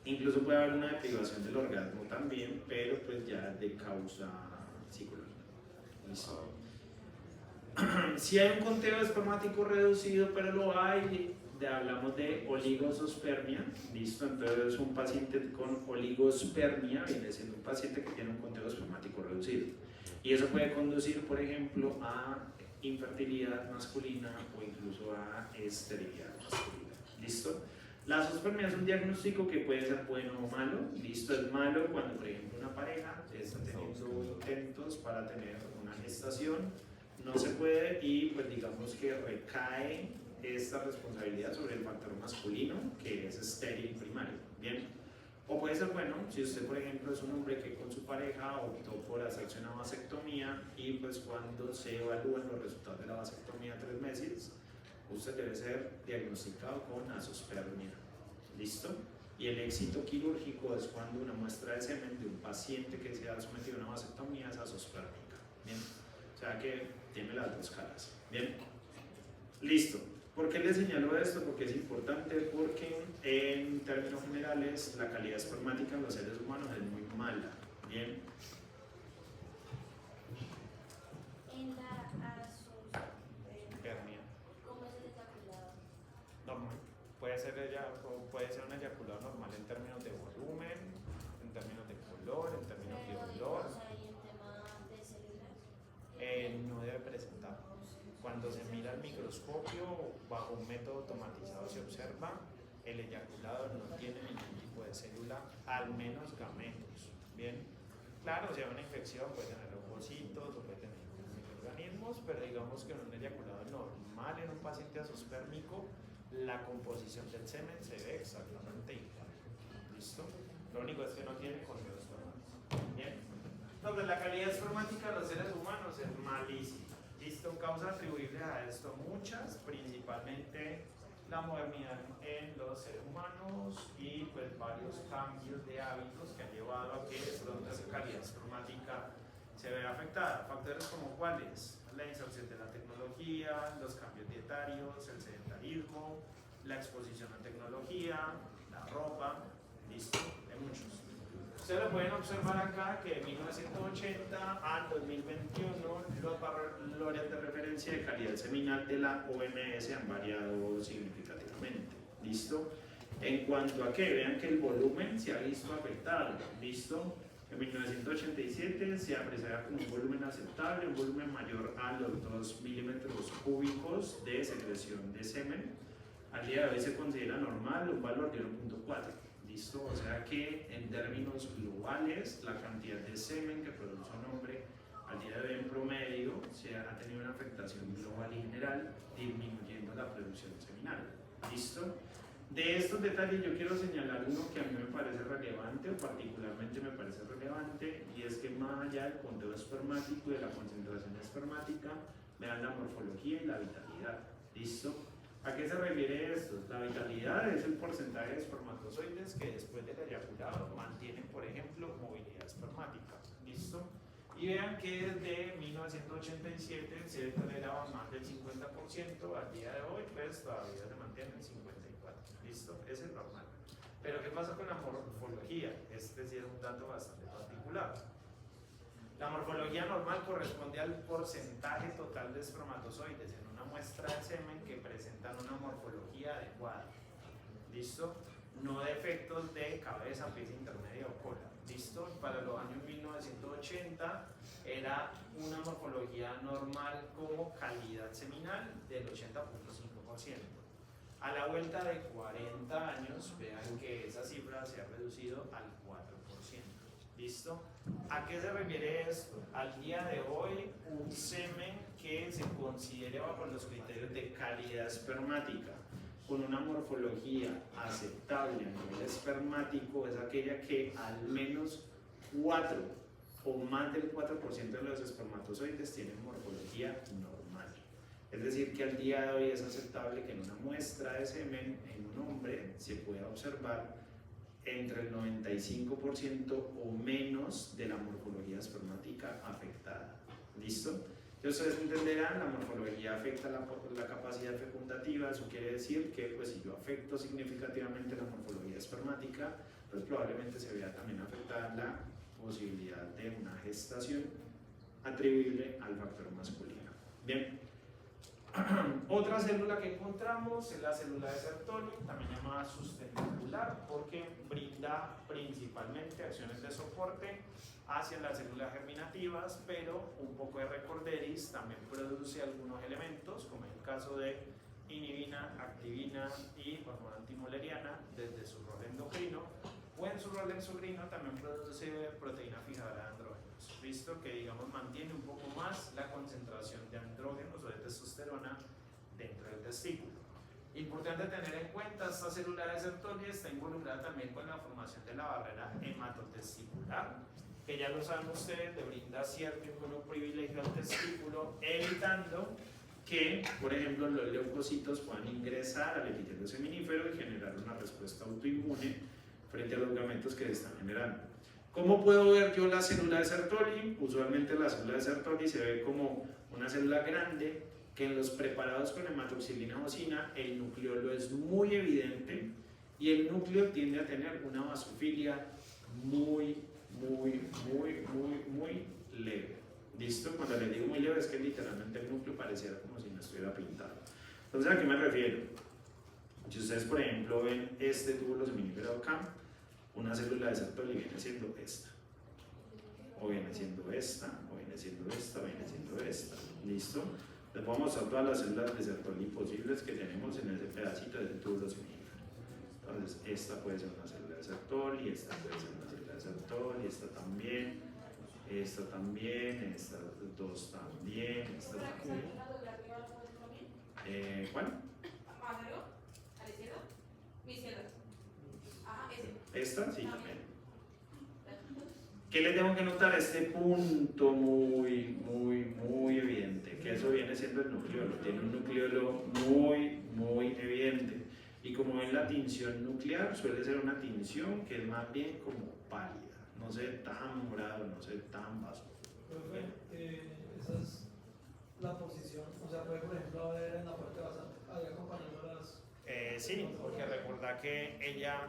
incluso puede haber una deprivación del orgasmo también, pero pues ya de causa psicológica. ¿Listo? Si hay un conteo espermático reducido, pero lo hay, hablamos de oligospermia. ¿Listo? Entonces un paciente con oligospermia viene siendo un paciente que tiene un conteo espermático reducido. Y eso puede conducir, por ejemplo, a infertilidad masculina o incluso a esterilidad masculina. ¿Listo? La zoospermia es un diagnóstico que puede ser bueno o malo. Listo, es malo cuando, por ejemplo, una pareja está teniendo intentos para tener una gestación, no se puede y pues digamos que recae esta responsabilidad sobre el factor masculino que es estéril primario. Bien. O puede ser bueno si usted, por ejemplo, es un hombre que con su pareja optó por hacerse una vasectomía y pues cuando se evalúan los resultados de la vasectomía 3 meses, usted debe ser diagnosticado con azospermia. ¿Listo? Y el éxito quirúrgico es cuando una muestra de semen de un paciente que se ha sometido a una vasectomía es azospérmica. Bien. O sea que tiene las dos caras. Bien. Listo. ¿Por qué les señalo esto? Porque es importante, porque en términos generales la calidad espermática en los seres humanos es muy mala. Bien. En la Hernia. ¿cómo es el ejaculado? Normal. Puede ser un eyaculado normal en términos de volumen, en términos de color, en términos de olor. O sea, y en tema de células. No debe presentar. Cuando se mira al microscopio, bajo un método automatizado se observa, el eyaculado no tiene ningún tipo de célula, al menos gametos. Bien, claro, si hay una infección puede tener leucocitos o puede tener microorganismos, pero digamos que en un eyaculado normal en un paciente azospérmico, la composición del semen se ve exactamente igual. ¿Listo? Lo único es que no tiene contenido espermático. Bien. Entonces, la calidad espermática de los seres humanos es malísima. ¿Listo? Causas atribuibles a esto muchas, principalmente la modernidad en los seres humanos y pues varios cambios de hábitos que han llevado a que de pronto esa calidad espermática se vea afectada. Factores como cuáles: la inserción de la tecnología, los cambios dietarios, el sedentarismo, la exposición a tecnología, la ropa, listo, hay muchos. Ustedes lo pueden observar acá que de 1980 al 2021 los valores de referencia de calidad seminal de la OMS han variado significativamente. ¿Listo? En cuanto a que vean que el volumen se ha visto afectado. ¿Listo? En 1987 se apreciaba como un volumen aceptable, un volumen mayor a los 2 milímetros cúbicos de secreción de semen. Al día de hoy se considera normal un valor de 1.4. ¿Listo? O sea que en términos globales la cantidad de semen que produce un hombre al día de hoy en promedio se ha tenido una afectación global y general, disminuyendo la producción seminal. ¿Listo? De estos detalles yo quiero señalar uno que a mí me parece relevante, o particularmente me parece relevante, y es que más allá del conteo espermático y de la concentración espermática, vean la morfología y la vitalidad. ¿Listo? ¿A qué se refiere esto? La vitalidad es el porcentaje de espermatozoides que después del eyaculado mantienen, por ejemplo, movilidad espermática. ¿Listo? Y vean que desde 1987 se toleraba más del 50%, al día de hoy pues todavía se mantiene el 54%. ¿Listo? Ese es normal. Pero ¿qué pasa con la morfología? Este sí es un dato bastante particular. La morfología normal corresponde al porcentaje total de espermatozoides en una muestra de semen que presentan una morfología adecuada. ¿Listo? No defectos de cabeza, pies intermedio o cola. ¿Listo? Para los años 1980 era una morfología normal como calidad seminal del 80.5%. A la vuelta de 40 años, vean que esa cifra se ha reducido al 4%. ¿Listo? ¿A qué se refiere esto? Al día de hoy, un semen que se considere bajo los criterios de calidad espermática, con una morfología aceptable a nivel espermático, es aquella que al menos 4 o más del 4% de los espermatozoides tienen morfología normal. Es decir, que al día de hoy es aceptable que en una muestra de semen en un hombre se pueda observar entre el 95% o menos de la morfología espermática afectada. ¿Listo? Entonces ustedes entenderán, la morfología afecta la capacidad fecundativa. Eso quiere decir que pues, si yo afecto significativamente la morfología espermática, pues probablemente se vea también afectada la posibilidad de una gestación atribuible al factor masculino. Bien. Otra célula que encontramos es la célula de Sertoli, también llamada sustentacular, porque brinda da principalmente acciones de soporte hacia las células germinativas, pero un poco de recorderis también produce algunos elementos, como en el caso de inhibina, activina y hormona antimoleriana desde su rol endocrino, o en su rol endocrino también produce proteína fijadora de andrógenos, visto que digamos mantiene un poco más la concentración de andrógenos o de testosterona dentro del testículo. Importante tener en cuenta, esta célula de Sertoli está involucrada también con la formación de la barrera hematotesticular, que ya lo saben ustedes, le brinda cierto inmunoprivilegio al testículo, evitando que, por ejemplo, los leucocitos puedan ingresar al epitelio seminífero y generar una respuesta autoinmune frente a los gametos que se están generando. ¿Cómo puedo ver yo la célula de Sertoli? Usualmente la célula de Sertoli se ve como una célula grande que en los preparados con hematoxilina bocina el nucleolo es muy evidente y el núcleo tiende a tener una basofilia muy leve. ¿Listo? Cuando les digo muy leve es que literalmente el núcleo pareciera como si no estuviera pintado. Entonces, ¿a qué me refiero? Si ustedes, por ejemplo, ven este túbulo seminífero acá, una célula de Sertoli viene siendo esta, o viene siendo esta, o viene siendo esta, o viene siendo esta. ¿Listo? Les voy a mostrar todas las células de Sertoli posibles que tenemos en ese pedacito de ese túbulo seminífero. Entonces, esta puede ser una célula de Sertoli, esta puede ser una célula de Sertoli, esta también, estas dos también, esta también. ¿Cuál? ¿Más arriba? ¿A la izquierda? Mi izquierda. Ajá, ese. Esta, sí, también. ¿Qué le tengo que notar? Este punto muy evidente, que eso viene siendo el nucleolo. Tiene un nucleolo muy evidente. Y como ven, la tinción nuclear suele ser una tinción que es más bien como pálida. No se ve tan morado, no se ve tan vaso. Profe, esa es la posición, o sea, puede por ejemplo ver en la parte basal, ahí acompañando las... Sí, porque recuerda que ella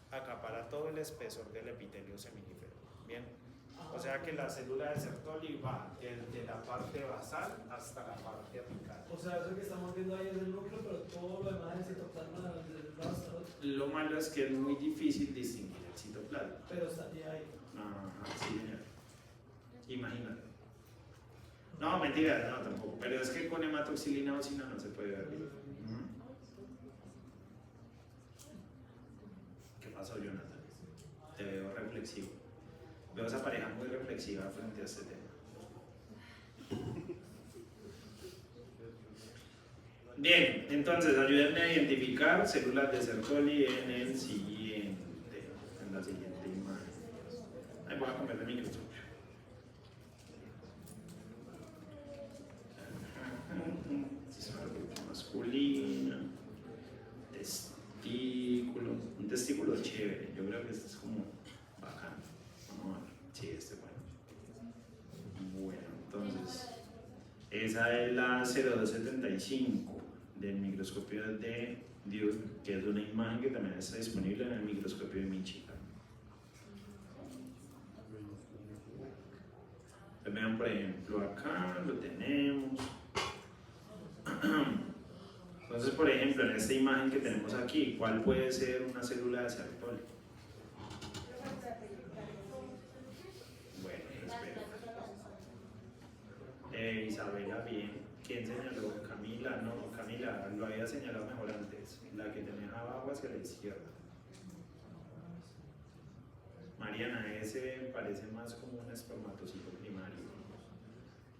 acapara todo el espesor del epitelio seminífero. Bien, o sea que la célula de Sertoli va desde la parte basal hasta la parte apical. O sea, eso que estamos viendo ahí es el núcleo, pero todo lo demás es el citoplasma del rastro. Lo malo es que es muy difícil distinguir el citoplasma. Pero estaría ahí. Ajá, sí, señor. Imagínate. No, mentira, no, tampoco. Pero es que con hematoxilina bocina no se puede ver bien. ¿Qué pasó, Jonathan? Te veo reflexivo. Veo esa pareja muy reflexiva frente a este tema. Bien, entonces ayúdenme a identificar células de Sertoli en la siguiente imagen. Ahí voy a cambiar de microscopio. Masculina, testículo, un testículo chévere. Yo creo que este es como bacán. Vamos a ver. Sí, este bueno. Bueno, entonces, esa es la 0275 del microscopio de Duke, que es una imagen que también está disponible en el microscopio de Michigan. Vean, por ejemplo, acá lo tenemos. Entonces, por ejemplo, en esta imagen que tenemos aquí, ¿cuál puede ser una célula de Sertoli? Bueno, espera. Isabela, bien. ¿Quién señaló? Camila, no, Camila, lo había señalado mejor antes. La que tenía abajo hacia la izquierda. Mariana, ese parece más como un espermatocito primario.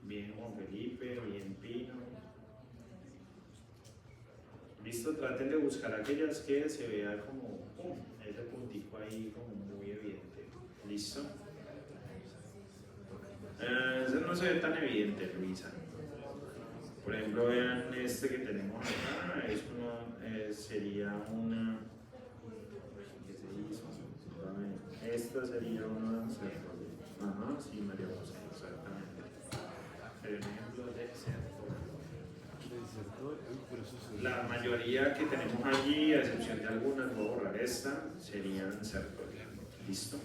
Bien, Juan Felipe, bien, Pino. Listo, traten de buscar aquellas que se vea como ese puntico ahí como muy evidente. Listo. Eso no se ve tan evidente, Luisa. Por ejemplo, vean este que tenemos acá, sería una. ¿Qué se hizo? Esta sería una. Ajá, sí, María José, exactamente. El ejemplo de la mayoría que tenemos allí, a excepción de algunas, voy a borrar esta, serían Sertoli. ¿Listo?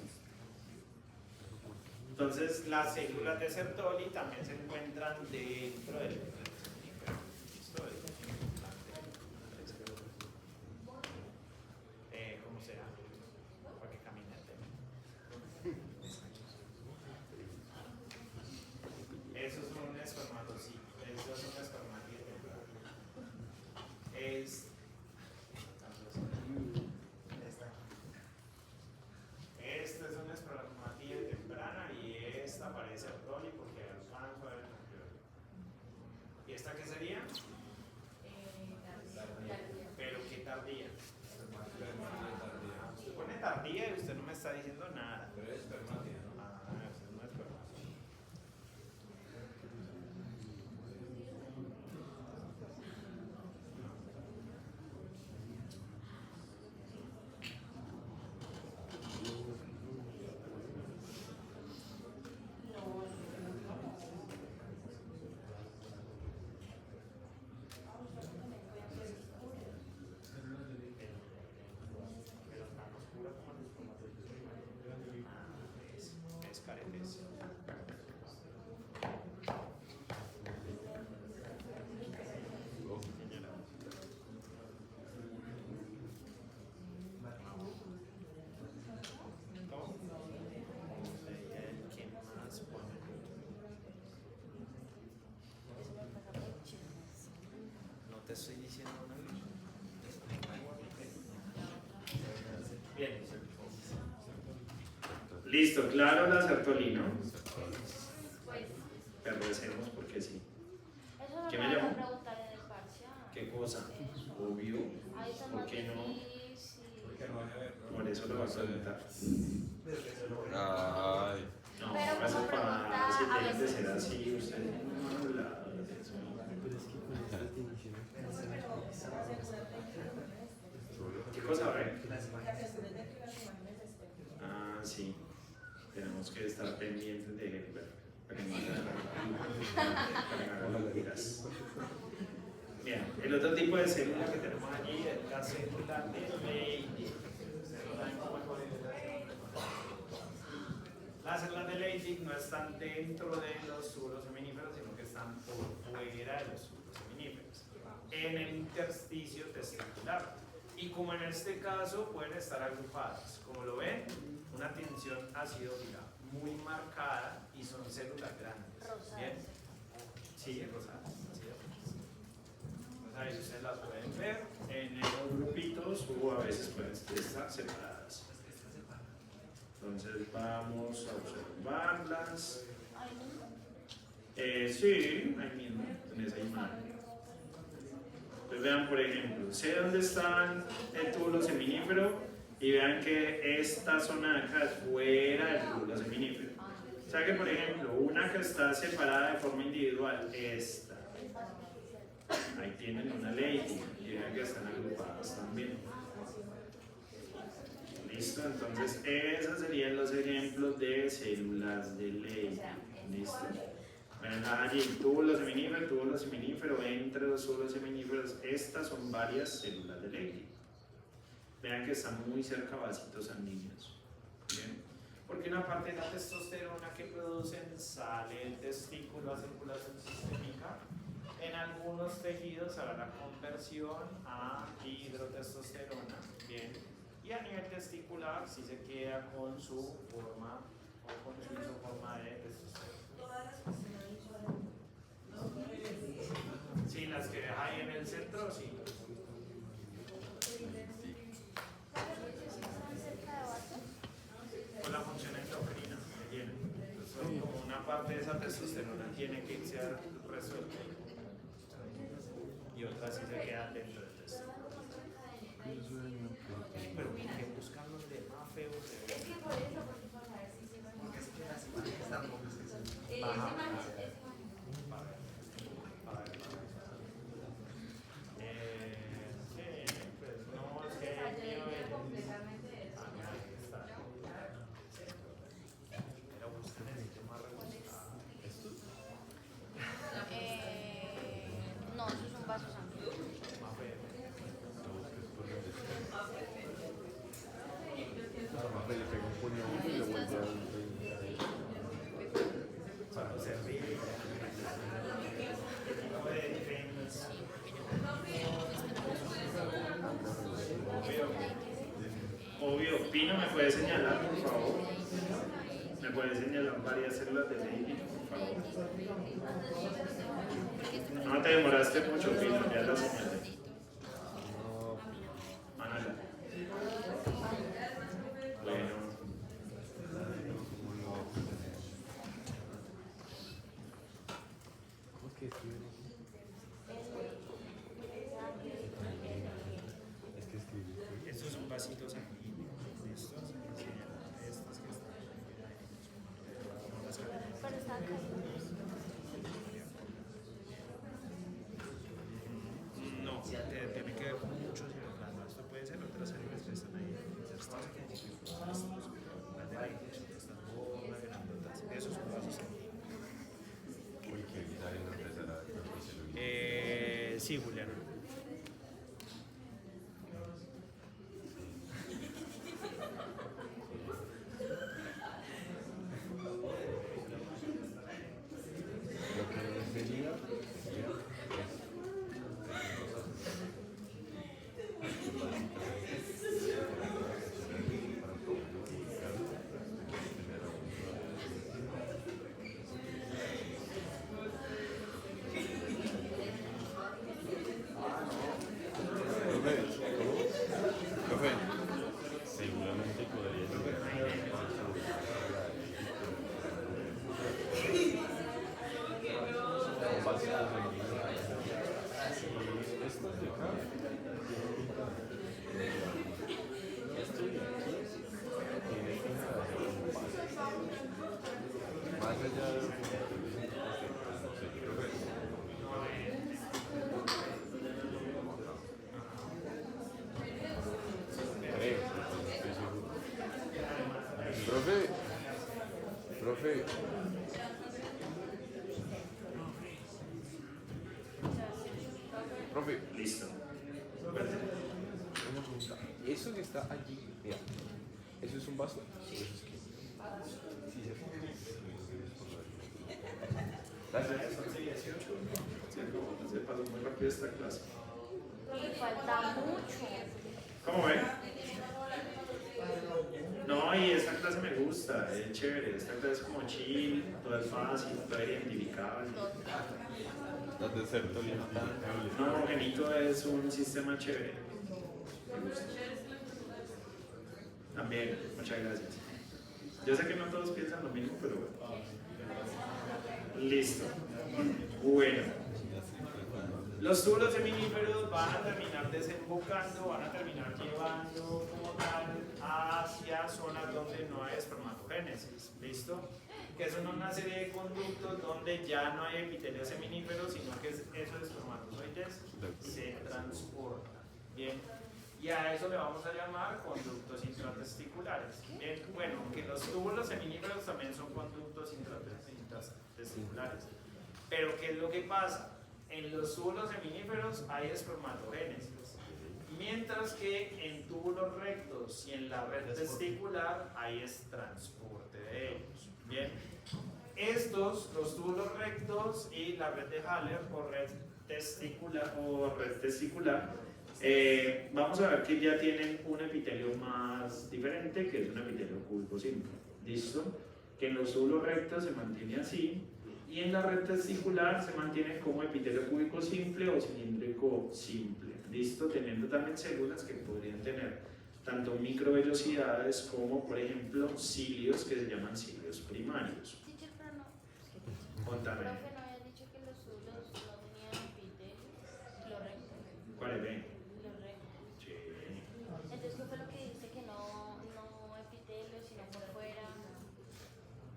Entonces, las células de Sertoli también se encuentran dentro del ¿listo? ¿Cómo será? Para que telepatía y usted no me está diciendo nada. Pero es espermática, ¿no? Ah, usted no es verdad. Es caretes. Señora. ¿Cómo? ¿Quién más pone? No te estoy diciendo nada. Bien. Listo, claro la sertolina. Perdecemos porque sí. Eso no ¿Qué me me llamó? van a preguntar en el parcial. ¿Qué cosa? Eso. Obvio. Ahí está ¿Por más qué no? difícil. Porque no debe haber, ¿no? Por eso lo vas a preguntar. Ay, No, Pero eso como para pregunta, si a tienen de veces- ser así, ustedes no han hablado de eso. ¿Qué cosa, ve? Ah, sí. Tenemos que estar pendientes de Herbert para que no haga locuras. Bien, el otro tipo de célula que tenemos allí es la célula de Leydig. Las células de Leydig no están dentro de los túbulos seminíferos, sino que están por fuera de los túbulos seminíferos, en el intersticio testicular. Y como en este caso pueden estar agrupadas, como lo ven, una tensión acidótica muy marcada y son células grandes. ¿Bien? Sí, rosadas. Así es. Entonces ahí ustedes las pueden ver en los grupitos o a veces pueden estar separadas. Entonces vamos a observarlas. Ay, Sí, ahí mismo, en esa imagen. Entonces vean, por ejemplo, sé dónde está el túbulo seminífero y vean que esta zona de acá es fuera del túbulo seminífero. O sea que, por ejemplo, una que está separada de forma individual, esta. Ahí tienen una ley y vean que están agrupadas también. Listo, entonces esos serían los ejemplos de células de ley. Listo. Vean allí, túbulo seminífero, entre los túbulos seminíferos, estas son varias células de Leydig. Vean que están muy cerca a vasitos sanguíneos. ¿Bien? Porque una parte de la testosterona que producen sale del testículo a circulación sistémica. En algunos tejidos habrá la conversión a hidrotestosterona. Bien. Y a nivel testicular sí se queda con su forma o con su isoforma de testosterona. Sí, las que hay en el centro, sí. Con la función endocrina que tienen. Entonces, como una parte de esa testosterona tiene que irse al resto del cuerpo. Y otras sí se quedan dentro del testículo. Pero que buscan los demás feos de Es que por eso, para ver si se va a Baja. Sí, pues no, es que el mío es... Ah, no, ahí está. Pero buscan el tema rebuscado. No, eso es un vaso sanguíneo. Más feo. le pega un puño y le vuelve a Cuando se ríe. ¿Qué tipo de defensa? Obvio, Pino, ¿me puede señalar, por favor? ¿Me puede señalar varias células de Leydig, por favor? No te demoraste mucho, Pino, ya la señalé. Manala. Bueno. ¿Cómo es que escriben eso? Es que escriben. Estos son vasitos sanguíneos. Estos. No, tiene que ver con mucho citoplasma. Esto puede ser otras células que están ahí. Esos son vasos sanguíneos. Uy, que Isario no empezará a Sí, Juliana. lo que sería profe, seguramente podría llegar más allá de lo que no sé, profe. Creo, no estoy seguro. Profe, profe, Listo. una pregunta. Eso que está allí, mira, ¿eso es un vaso? Sí. ¿Eso es qué? Sí, Gracias. 11:18. Se pasó muy rápido esta clase. Y falta mucho. ¿Cómo ven? No, y esta clase me gusta, es chévere. Esta clase es como chill, todo es fácil, todo es identificable. Las de Sertoli están No, Genito es un sistema chévere. Me gusta. También, muchas gracias. Yo sé que no todos piensan lo mismo, pero bueno. Listo. Bueno. Los túbulos seminíferos van a terminar desembocando, van a terminar llevando como tal hacia zonas donde no hay espermatogénesis. ¿Listo? Que son una serie de conductos donde ya no hay epitelio seminífero, sino que esos espermatozoides se transportan. Bien. Y a eso le vamos a llamar conductos intratesticulares. Bien. Bueno, aunque los túbulos seminíferos también son conductos intratesticulares. Pero ¿qué es lo que pasa? En los túbulos seminíferos hay espermatogénesis, mientras que en túbulos rectos y en la red testicular hay transporte de ellos. Bien, los túbulos rectos y la red de Haller o red testicular, vamos a ver que ya tienen un epitelio más diferente, que es un epitelio cúbico simple. ¿Listo? Que en los túbulos rectos se mantiene así. Y en la red testicular se mantiene como epitelio cúbico simple o cilíndrico simple. ¿Listo? Teniendo también células que podrían tener tanto microvellosidades como, por ejemplo, cilios que se llaman cilios primarios. Teacher, pero no. Contame. Profe, ¿no había dicho que los túbulos no tenían epitelio? Lo recto. ¿Cuál es B? Lo recto. Sí. Entonces, ¿qué fue lo que dice que no epitelio, sino por fuera?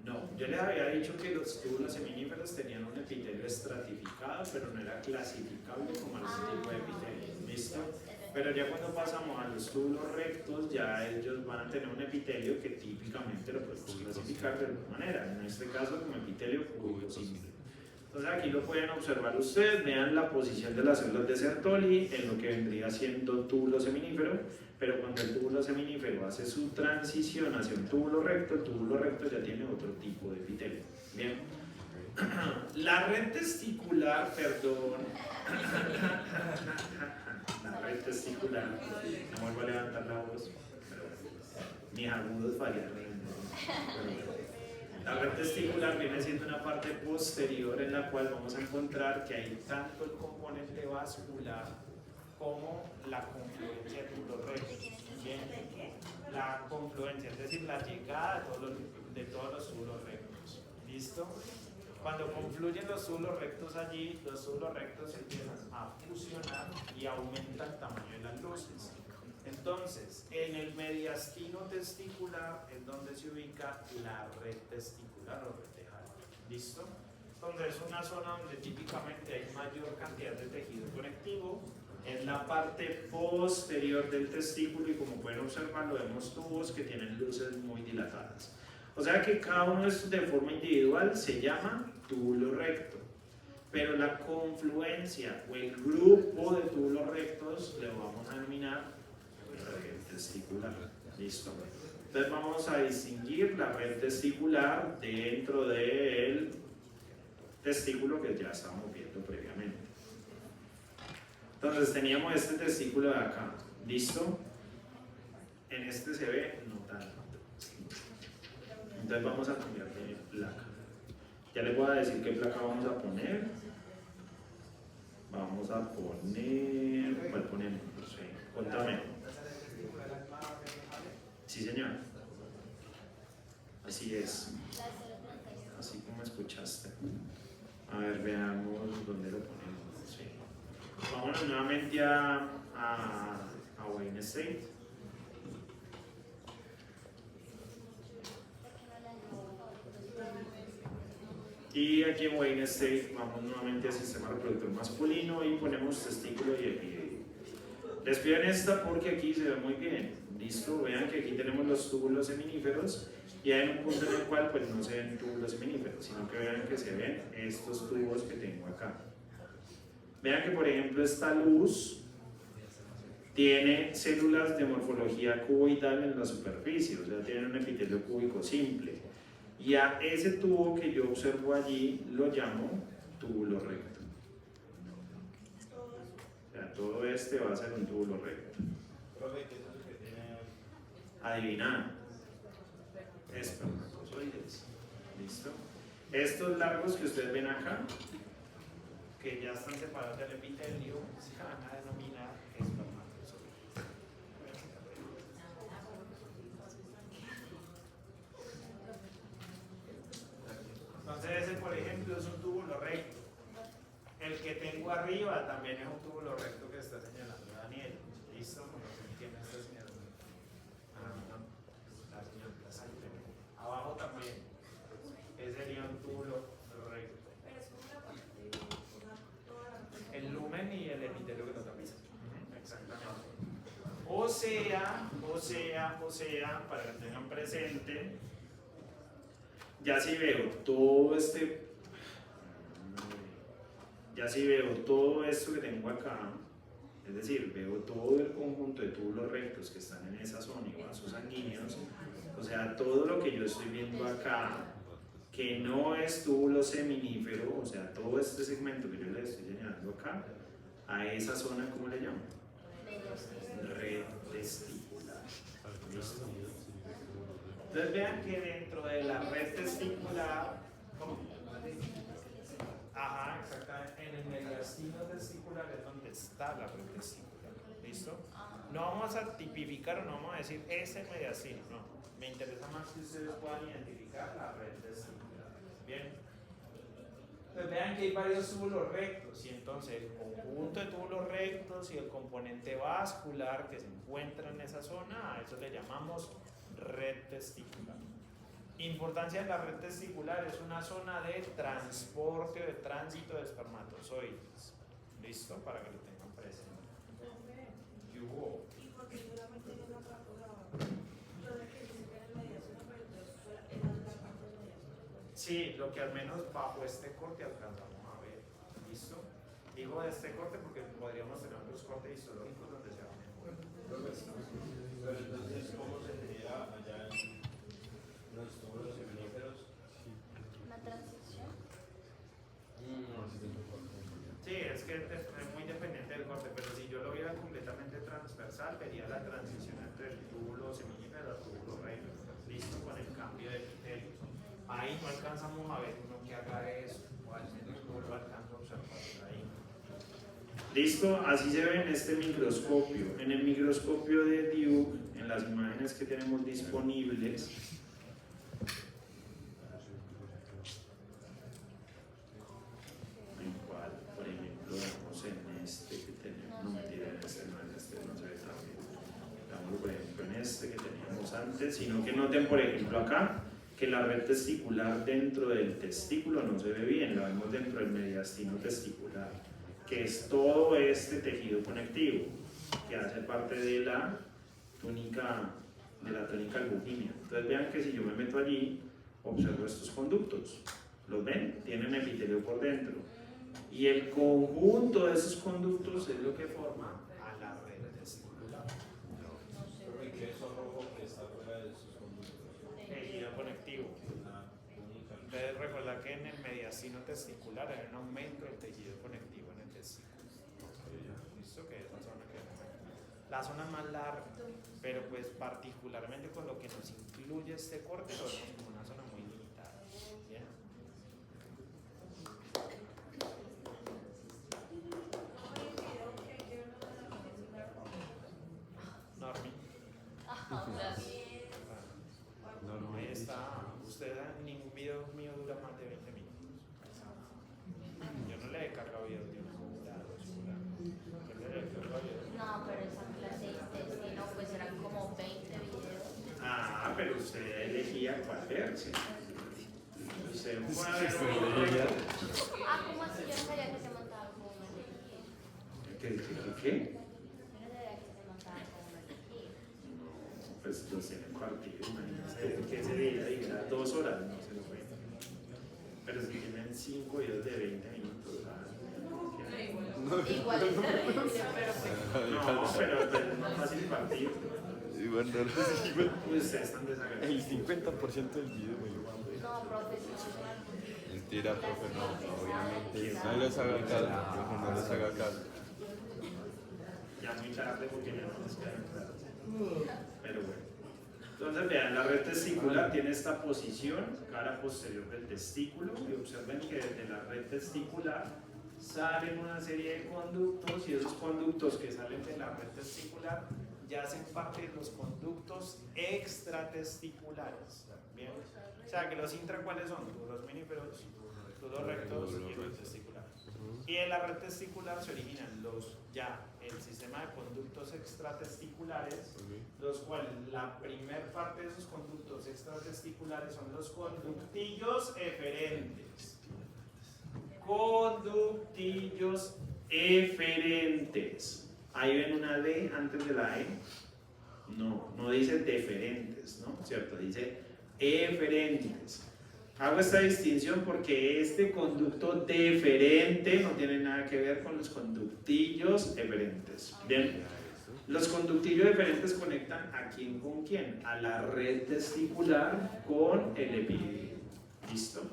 No, yo les había dicho que los túbulos seminíferos tenían un epitelio estratificado, pero no era clasificable como el tipo de epitelio. ¿Listo? Pero ya cuando pasamos a los túbulos rectos, ya ellos van a tener un epitelio que típicamente lo podemos clasificar de alguna manera. En este caso, como epitelio cúbico simple. Entonces aquí lo pueden observar ustedes, vean la posición de las células de Sertoli en lo que vendría siendo túbulo seminífero, pero cuando el túbulo seminífero hace su transición hacia un túbulo recto, el túbulo recto ya tiene otro tipo de epitelio. Bien. La red testicular, perdón. La red testicular, no vuelvo a levantar la voz, pero mis agudos fallaron. La red testicular viene siendo una parte posterior en la cual vamos a encontrar que hay tanto el componente vascular como la confluencia de túbulos rectos. Bien, la confluencia, es decir, la llegada de todos los túbulos rectos. ¿Listo? Cuando confluyen los túbulos rectos allí, los túbulos rectos empiezan a fusionar y aumenta el tamaño de las luces. Entonces, en el mediastino testicular es donde se ubica la red testicular o red de Haller. ¿Listo? Entonces es una zona donde típicamente hay mayor cantidad de tejido conectivo. En la parte posterior del testículo, y como pueden observar, lo vemos tubos que tienen luces muy dilatadas. O sea que cada uno de estos de forma individual se llama túbulo recto, pero la confluencia o el grupo de túbulos rectos le vamos a denominar red testicular. ¿Listo? Entonces vamos a distinguir la red testicular dentro del testículo que ya estábamos viendo previamente. Entonces teníamos este testículo de acá, ¿listo? En este se ve no tanto. Entonces vamos a cambiar de placa. Ya les voy a decir qué placa vamos a poner. Vamos a poner... ¿Cuál ponemos? No sé, contame. Sí, señor. Así es. Así como escuchaste. A ver, veamos dónde lo ponemos. Sí. Vámonos nuevamente a Wayne State. Y aquí en Wayne State vamos nuevamente al sistema reproductor masculino y ponemos testículo y epididio. Les pido en esta porque aquí se ve muy bien. Listo, vean que aquí tenemos los túbulos seminíferos y hay un punto en el cual pues no se ven túbulos seminíferos, sino que vean que se ven estos tubos que tengo acá. Vean que por ejemplo esta luz tiene células de morfología cuboidal en la superficie, o sea, tiene un epitelio cúbico simple. Y a ese tubo que yo observo allí lo llamo túbulo recto. O sea, todo este va a ser un túbulo recto. Adivina. Espermatozoides. ¿Listo? Estos largos que ustedes ven acá, que ya están separados del epitelio, se van a denominar espermatozoides. Entonces ese, por ejemplo, es un túbulo recto. El que tengo arriba también es un túbulo recto que está señalando Daniel. ¿Listo? No sé quién está señalando. La señal Plaza. Abajo también. Ese sería un túbulo recto. El lumen y el epitelio que lo tapiza. Exactamente. O sea, para que tengan presente, ya si veo todo esto que tengo acá, es decir, veo todo el conjunto de túbulos rectos que están en esa zona y vasos sanguíneos, o sea, todo lo que yo estoy viendo acá, que no es túbulo seminífero, o sea, todo este segmento que yo le estoy señalando acá, a esa zona, ¿cómo le llamo? Red testicular. ¿Listo? Entonces vean que dentro de la red testicular, ¿cómo? Ajá, exactamente, en el mediastino testicular es donde está la red testicular. ¿Listo? No vamos a tipificar o no vamos a decir ese mediastino, no. Me interesa más que ustedes puedan identificar la red testicular. Bien. Pues vean que hay varios túbulos rectos y entonces el conjunto de túbulos rectos y el componente vascular que se encuentra en esa zona, a eso le llamamos red testicular. Importancia de la red testicular: es una zona de transporte o de tránsito de espermatozoides. ¿Listo? Para que lo tengan presente. ¿Qué hubo? ¿Y por qué solamente en una parte? Yo sé que dice que era mediación, pero entonces es la parte de mediación. Sí, lo que al menos bajo este corte alcanzamos a ver. ¿Listo? Digo de este corte porque podríamos tener otros cortes histológicos donde se va mejor. Pero entonces, ¿cómo se genera allá en los túbulos seminíferos? Una transición. Sí, es que es muy dependiente del corte, pero si yo lo viera completamente transversal, vería la transición entre el túbulo seminífero al túbulo recto. Listo, con el cambio de epitelio. Ahí no alcanzamos a ver uno que haga eso, o al menos no lo alcanzo a observar ahí. Listo, así se ve en este microscopio. En el microscopio de Duke, en las imágenes que tenemos disponibles, en cual, por ejemplo, vemos en este que tenemos, no mentira, en este no se ve tan bien. Veamos, por ejemplo, en este que teníamos antes, sino que noten, por ejemplo, acá, que la red testicular dentro del testículo no se ve bien, la vemos dentro del mediastino testicular, que es todo este tejido conectivo, que hace parte de la túnica albuginea. Entonces vean que si yo me meto allí, observo estos conductos, ¿los ven? Tienen epitelio por dentro. Y el conjunto de esos conductos es lo que forma a la red testicular. ¿Y qué es eso rojo que está fuera de sus conductos? Tejido conectivo. La túnica. Ustedes recuerdan que en el mediastino testicular hay un aumento del tejido conectivo en el testículo. ¿Listo? Que esa zona que la zona más larga, pero pues particularmente con lo que nos incluye este corte lo vemos como una zona muy limitada. ¿Bien? Normi. Ahí está. Usted ningún video mío dura más de 20 minutos. Yo no le he cargado videos de una hora, 2 horas. Yo le he cargado videos. No, pero esa clase de destino pues eran como 20 videos. Ah, pero usted elegía cuál verse. Usted fue a ver ¿Cómo así? Yo no sabía que se montaba como un elegir. ¿Qué? Yo no sabía que se montaba como un elegir. Pues lo sé en el partido, imagínese que ese día diera 2 horas, no se lo cuenta. Pero si tienen 5 videos de 20 minutos, Igual es terrible, pero pues. no, pero es más fácil partir. Igual no lo Ustedes están desagradables. El 50% del video me lo mando. No, profesional. Mentira, profe, no, obviamente. No les haga caso, profe, no les haga caso. Ya muy tarde porque ya no les quedan claras. Pero bueno. Entonces vean, la red testicular tiene esta posición, cara posterior del testículo, y observen que desde la red testicular salen una serie de conductos, y esos conductos que salen de la red testicular ya hacen parte de los conductos extratesticulares. ¿Bien? O sea, que los intra, ¿cuáles son? Los miníferos, los rectos y el testicular. Y en la red testicular se originan el sistema de conductos extratesticulares, los cuales la primer parte de esos conductos extratesticulares son los conductillos eferentes. Conductillos eferentes. ¿Ahí ven una D antes de la E? No dice deferentes, ¿no? ¿Cierto? Dice eferentes. Hago esta distinción porque este conducto deferente no tiene nada que ver con los conductillos eferentes. Bien, los conductillos eferentes conectan a quién con quién, a la red testicular con el epidídimo. ¿Listo?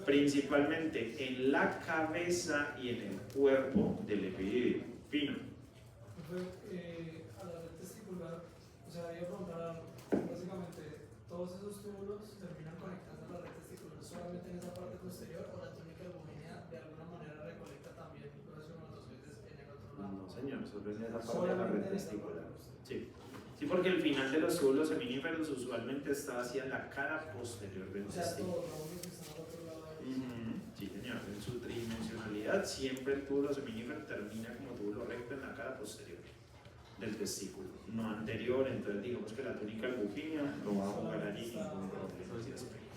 Principalmente en la cabeza y en el cuerpo del epidídimo. Fino. A la red testicular, o sea, iba a preguntar algo. Básicamente, todos esos túbulos terminan conectando a la red testicular solamente en esa parte posterior, o la túnica albuginea de alguna manera recolecta también los espermatozoides en el otro lado. No, señor, solo en esa parte de la red testicular. Sí, porque el final de los túbulos seminíferos usualmente está hacia la cara posterior del O sea, testículo. todos los que están al otro lado. Sí, señor, en su tridimensionalidad siempre el túbulo seminífero termina como túbulo recto en la cara posterior del testículo, no anterior. Entonces digamos que la túnica albuginea no va a jugar allí ningún problema de ese aspecto.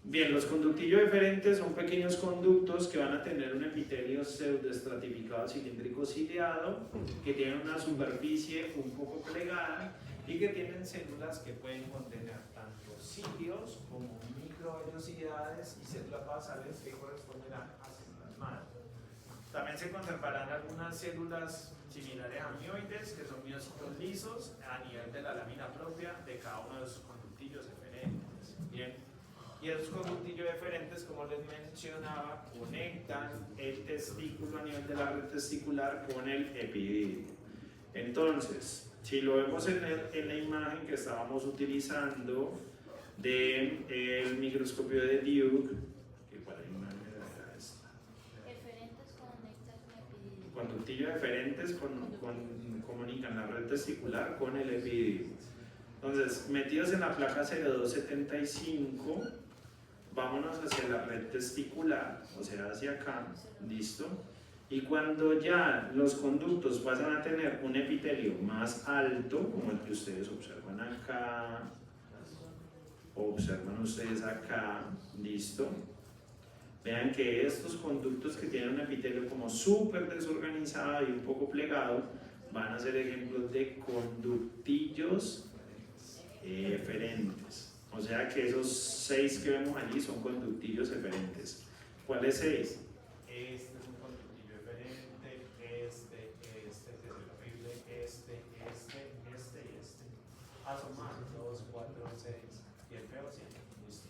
Bien, los conductillos eferentes son pequeños conductos que van a tener un epitelio pseudoestratificado cilíndrico ciliado, que tienen una superficie un poco plegada y que tienen células que pueden contener tanto cilios como microvellosidades y células basales que corresponderán a células madre. También se conservarán algunas células similares a mioides, que son miocitos lisos a nivel de la lámina propia de cada uno de sus conductillos eferentes. Bien. Y esos conductillos eferentes, como les mencionaba, conectan el testículo a nivel de la red testicular con el epidídimo. Entonces, si lo vemos en la imagen que estábamos utilizando del microscopio de Duke, ¿cuál imagen era esta? Eferentes conectan con epidídimo. Conductillos eferentes comunican la red testicular con el epidídimo. Entonces, metidos en la placa 0275, vámonos hacia la red testicular, o sea, hacia acá, ¿listo? Y cuando ya los conductos pasan a tener un epitelio más alto, como el que ustedes observan acá, Observan ustedes acá, listo. Vean que estos conductos que tienen un epitelio como súper desorganizado y un poco plegado van a ser ejemplos de conductillos eferentes. O sea que esos 6 que vemos allí son conductillos eferentes. ¿Cuáles 6? Este es un conductillo eferente, este que es horrible, este y este. Ah, son más, 2, 4, 6. Y el feo 100. Listo.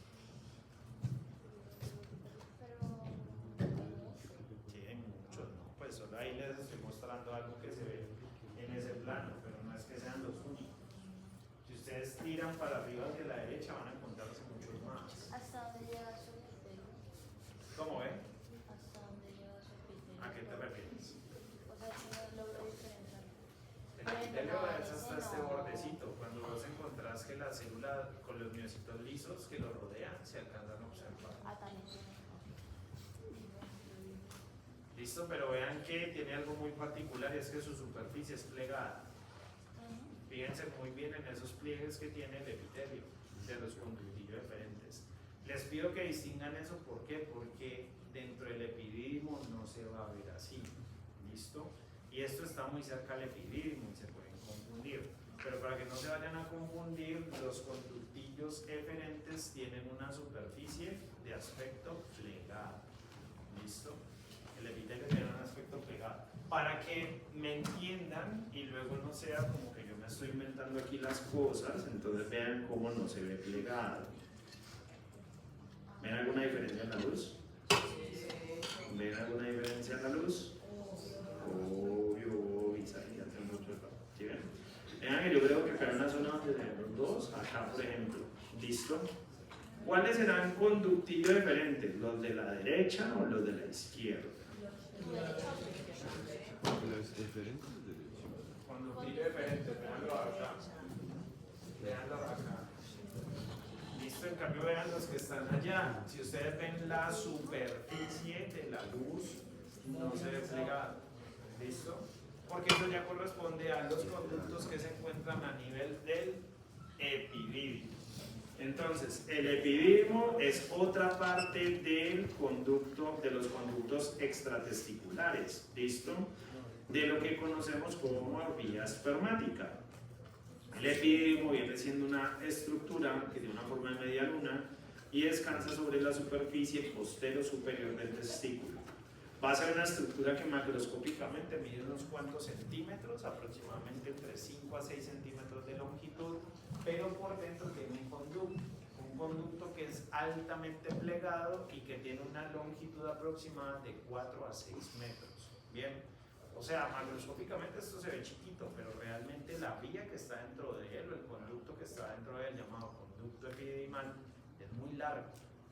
Sí, hay muchos, ¿no? Pues solo ahí les estoy mostrando algo que se ve en ese plano, pero no es que sean los únicos. Si ustedes tiran para arriba hacia la derecha van a encontrarse muchos más. ¿Hasta dónde llega su epitelio? ¿Cómo ven? ¿Hasta dónde llega su epitelio? ¿A qué te refieres? O sea, que no logro diferenciar. El epitelio es hasta este bordecito. Cuando vos encontrás que la célula con los miocitos lisos que lo rodean se alcanzan a observar. Ah, también tiene. Listo, pero vean que tiene algo muy particular y es que su superficie es plegada. Fíjense muy bien en esos pliegues que tiene el epitelio de los conductillos eferentes. Les pido que distingan eso, ¿por qué? Porque dentro del epididimo no se va a ver así, ¿listo? Y esto está muy cerca al epididimo y se pueden confundir. Pero para que no se vayan a confundir, los conductillos eferentes tienen una superficie de aspecto plegado, ¿listo? El epitelio tiene un aspecto plegado. Para que me entiendan y luego no sea como que yo me estoy inventando aquí las cosas, entonces vean cómo no se ve plegado. ¿Ven alguna diferencia en la luz? ¿Ven alguna diferencia en la luz? Obvio, y salía hace mucho rato. ¿Sí ven? Vean que yo creo que acá hay una zona donde tenemos 2, acá por ejemplo. ¿Listo? ¿Cuáles serán conductillos diferentes? ¿Los de la derecha o los de la izquierda? Los diferentes derechos. Conductillo diferente, veanlo acá. Veanlo acá. Listo, en cambio vean los que están allá. Si ustedes ven la superficie de la luz, no se ve plegado. ¿Listo? Porque eso ya corresponde a los conductos que se encuentran a nivel del epididimo. Entonces, el epididimo es otra parte del conducto, de los conductos extratesticulares, ¿listo? De lo que conocemos como vía espermática. El epididimo viene siendo una estructura que tiene una forma de media luna y descansa sobre la superficie postero superior del testículo. Va a ser una estructura que macroscópicamente mide unos cuantos centímetros, aproximadamente entre 5 a 6 centímetros de longitud, pero por dentro tiene un conducto que es altamente plegado y que tiene una longitud aproximada de 4 a 6 metros. Bien, o sea, macroscópicamente esto se ve chiquito, pero realmente la vía que está dentro de él, o el conducto que está dentro de él, llamado conducto epididimal, es muy largo.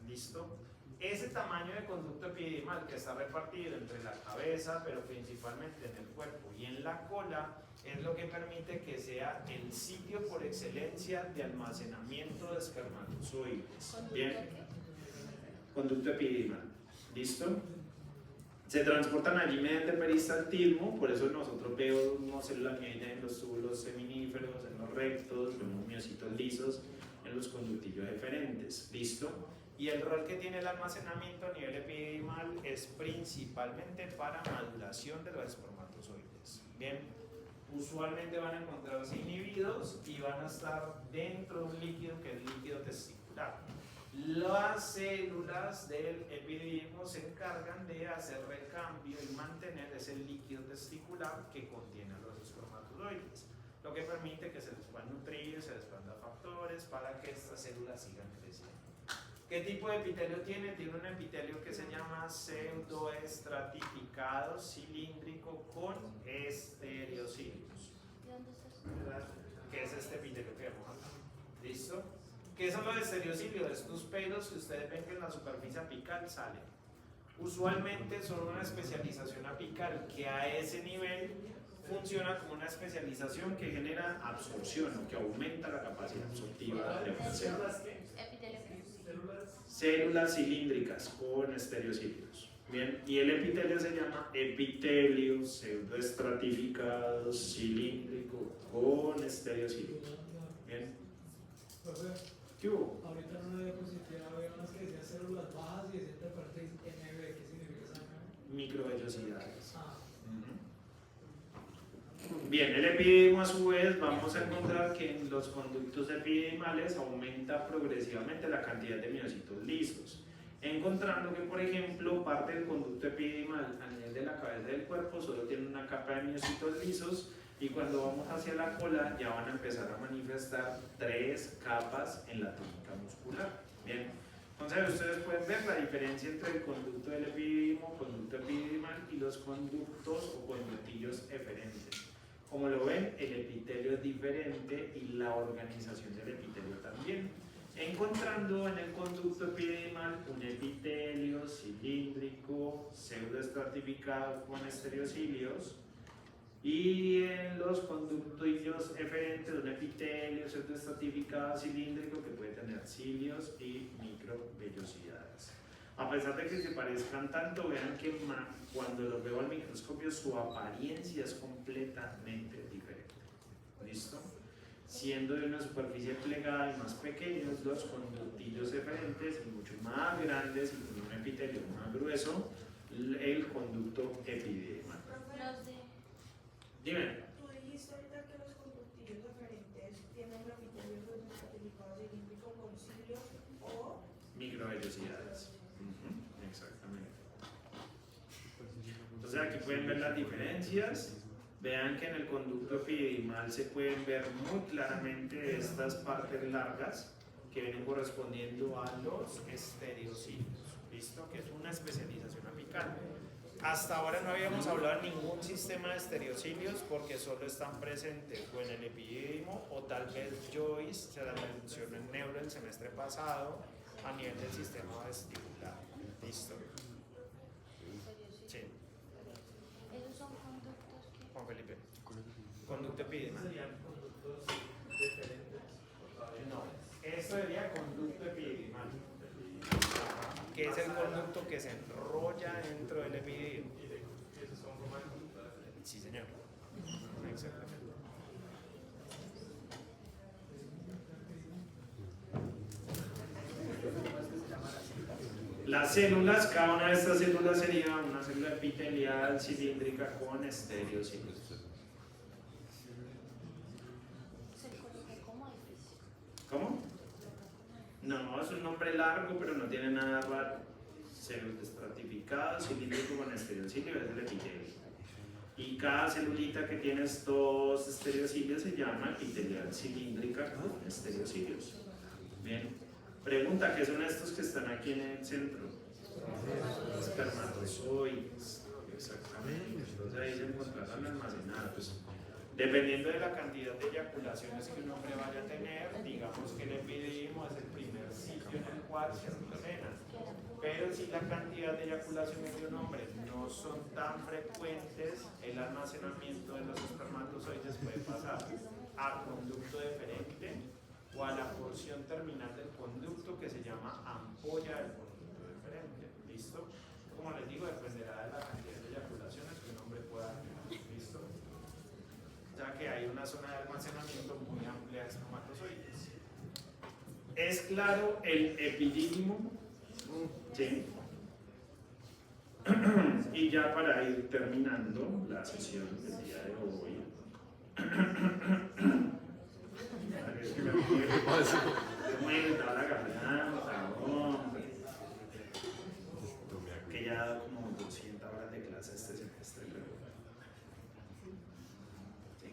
¿Listo? Ese tamaño de conducto epididimal que está repartido entre la cabeza, pero principalmente en el cuerpo y en la cola, es lo que permite que sea el sitio por excelencia de almacenamiento de espermatozoides. Bien, conducto epididimal. ¿Listo? Se transportan allí mediante peristaltismo, por eso nosotros vemos células mioides en los túbulos seminíferos, en los rectos, vemos miocitos lisos en los conductillos eferentes. ¿Listo? Y el rol que tiene el almacenamiento a nivel epididimal es principalmente para maduración de los espermatozoides. Bien, usualmente van a encontrarse inhibidos y van a estar dentro de un líquido que es líquido testicular. Las células del epididimo se encargan de hacer recambio y mantener ese líquido testicular que contiene a los espermatozoides, lo que permite que se les puedan nutrir, se les puedan dar factores para que estas células sigan creciendo. ¿Qué tipo de epitelio tiene? Tiene un epitelio que se llama pseudoestratificado cilíndrico con estereocilios. ¿De dónde está eso? ¿Qué es este epitelio que vemos acá? ¿Listo? ¿Qué son los estereocilios? Estos pelos que ustedes ven que en la superficie apical salen. Usualmente son una especialización apical que a ese nivel funciona como una especialización que genera absorción o que aumenta la capacidad absortiva de una célula. ¿Epitelio qué? Células cilíndricas con estereocilios. Bien, y el epitelio se llama epitelio pseudoestratificado cilíndrico con estereocilios. Bien. ¿Qué hubo? Ahorita en una diapositiva había unas que decían células bajas y decía interferencia MB. ¿Qué significa esa MB? Microvellosidades. Ah, Bien, el epididimo a su vez vamos a encontrar que en los conductos epididimales aumenta progresivamente la cantidad de miocitos lisos, encontrando que por ejemplo parte del conducto epididimal a nivel de la cabeza del cuerpo solo tiene una capa de miocitos lisos y cuando vamos hacia la cola ya van a empezar a manifestar 3 capas en la túnica muscular. Bien, entonces ustedes pueden ver la diferencia entre el conducto del epididimo, conducto epididimal y los conductos o conductillos eferentes. Como lo ven, el epitelio es diferente y la organización del epitelio también, encontrando en el conducto epididimal un epitelio cilíndrico pseudoestratificado con estereocilios y en los conductillos eferentes un epitelio pseudoestratificado cilíndrico que puede tener cilios y microvellosidades. A pesar de que se parezcan tanto, vean que cuando los veo al microscopio su apariencia es completamente diferente. ¿Listo? Siendo de una superficie plegada y más pequeños, los conductillos eferentes y mucho más grandes y con un epitelio más grueso, el conducto epididimal. Los de... Dime. Tú dijiste ahorita que los conductillos diferentes tienen un epitelio estratificado cilíndrico con cilios o Microvellosidades. Exactamente. Entonces aquí pueden ver las diferencias. Vean que en el conducto epididimal se pueden ver muy claramente estas partes largas que vienen correspondiendo a los estereocilios. ¿Listo? Que es una especialización apical. Hasta ahora no habíamos hablado de ningún sistema de estereocilios porque solo están presentes o en el epididimo o tal vez Joyce se la mencionó en neuro el semestre pasado a nivel del sistema vestibular. ¿Listo? Sí. Esos son conductos que... Juan Felipe. Conducto epididimal. ¿Serían conductos diferentes? No, esto sería conducto epididimal, que es el conducto que se enrolla dentro del epididimo. ¿Esos son forma de conducta? Sí, señor. Exactamente. Las células, cada una de estas células sería una célula epitelial cilíndrica con estereocilios. Se coloca como edificio. ¿Cómo? No, es un nombre largo, pero no tiene nada raro. Células estratificadas, cilíndrico con estereocilio, es el epitelio. Y cada celulita que tiene estos estereocilios se llama epitelial cilíndrica con estereocilios. Bien. Pregunta, ¿qué son estos que están aquí en el centro? Espermatozoides. Exactamente. Entonces ahí se encontrarán almacenados. Dependiendo de la cantidad de eyaculaciones que un hombre vaya a tener, digamos que el epididimo es el primer sitio en el cual se almacenan. Pero si la cantidad de eyaculaciones de un hombre no son tan frecuentes, el almacenamiento de los espermatozoides puede pasar a conducto deferente o a la porción terminal del conducto que se llama ampolla del conducto deferente. ¿Listo? Como les digo, dependerá de la cantidad de eyaculaciones que un hombre pueda tener. ¿Listo? Ya que hay una zona de almacenamiento muy amplia de espermatozoides. ¿Es claro el epididimo? Sí. Y ya para ir terminando la sesión del día de hoy. Es que me da la garganta, hombre. Que ya da como 200 horas de clase este semestre, pero... Sí,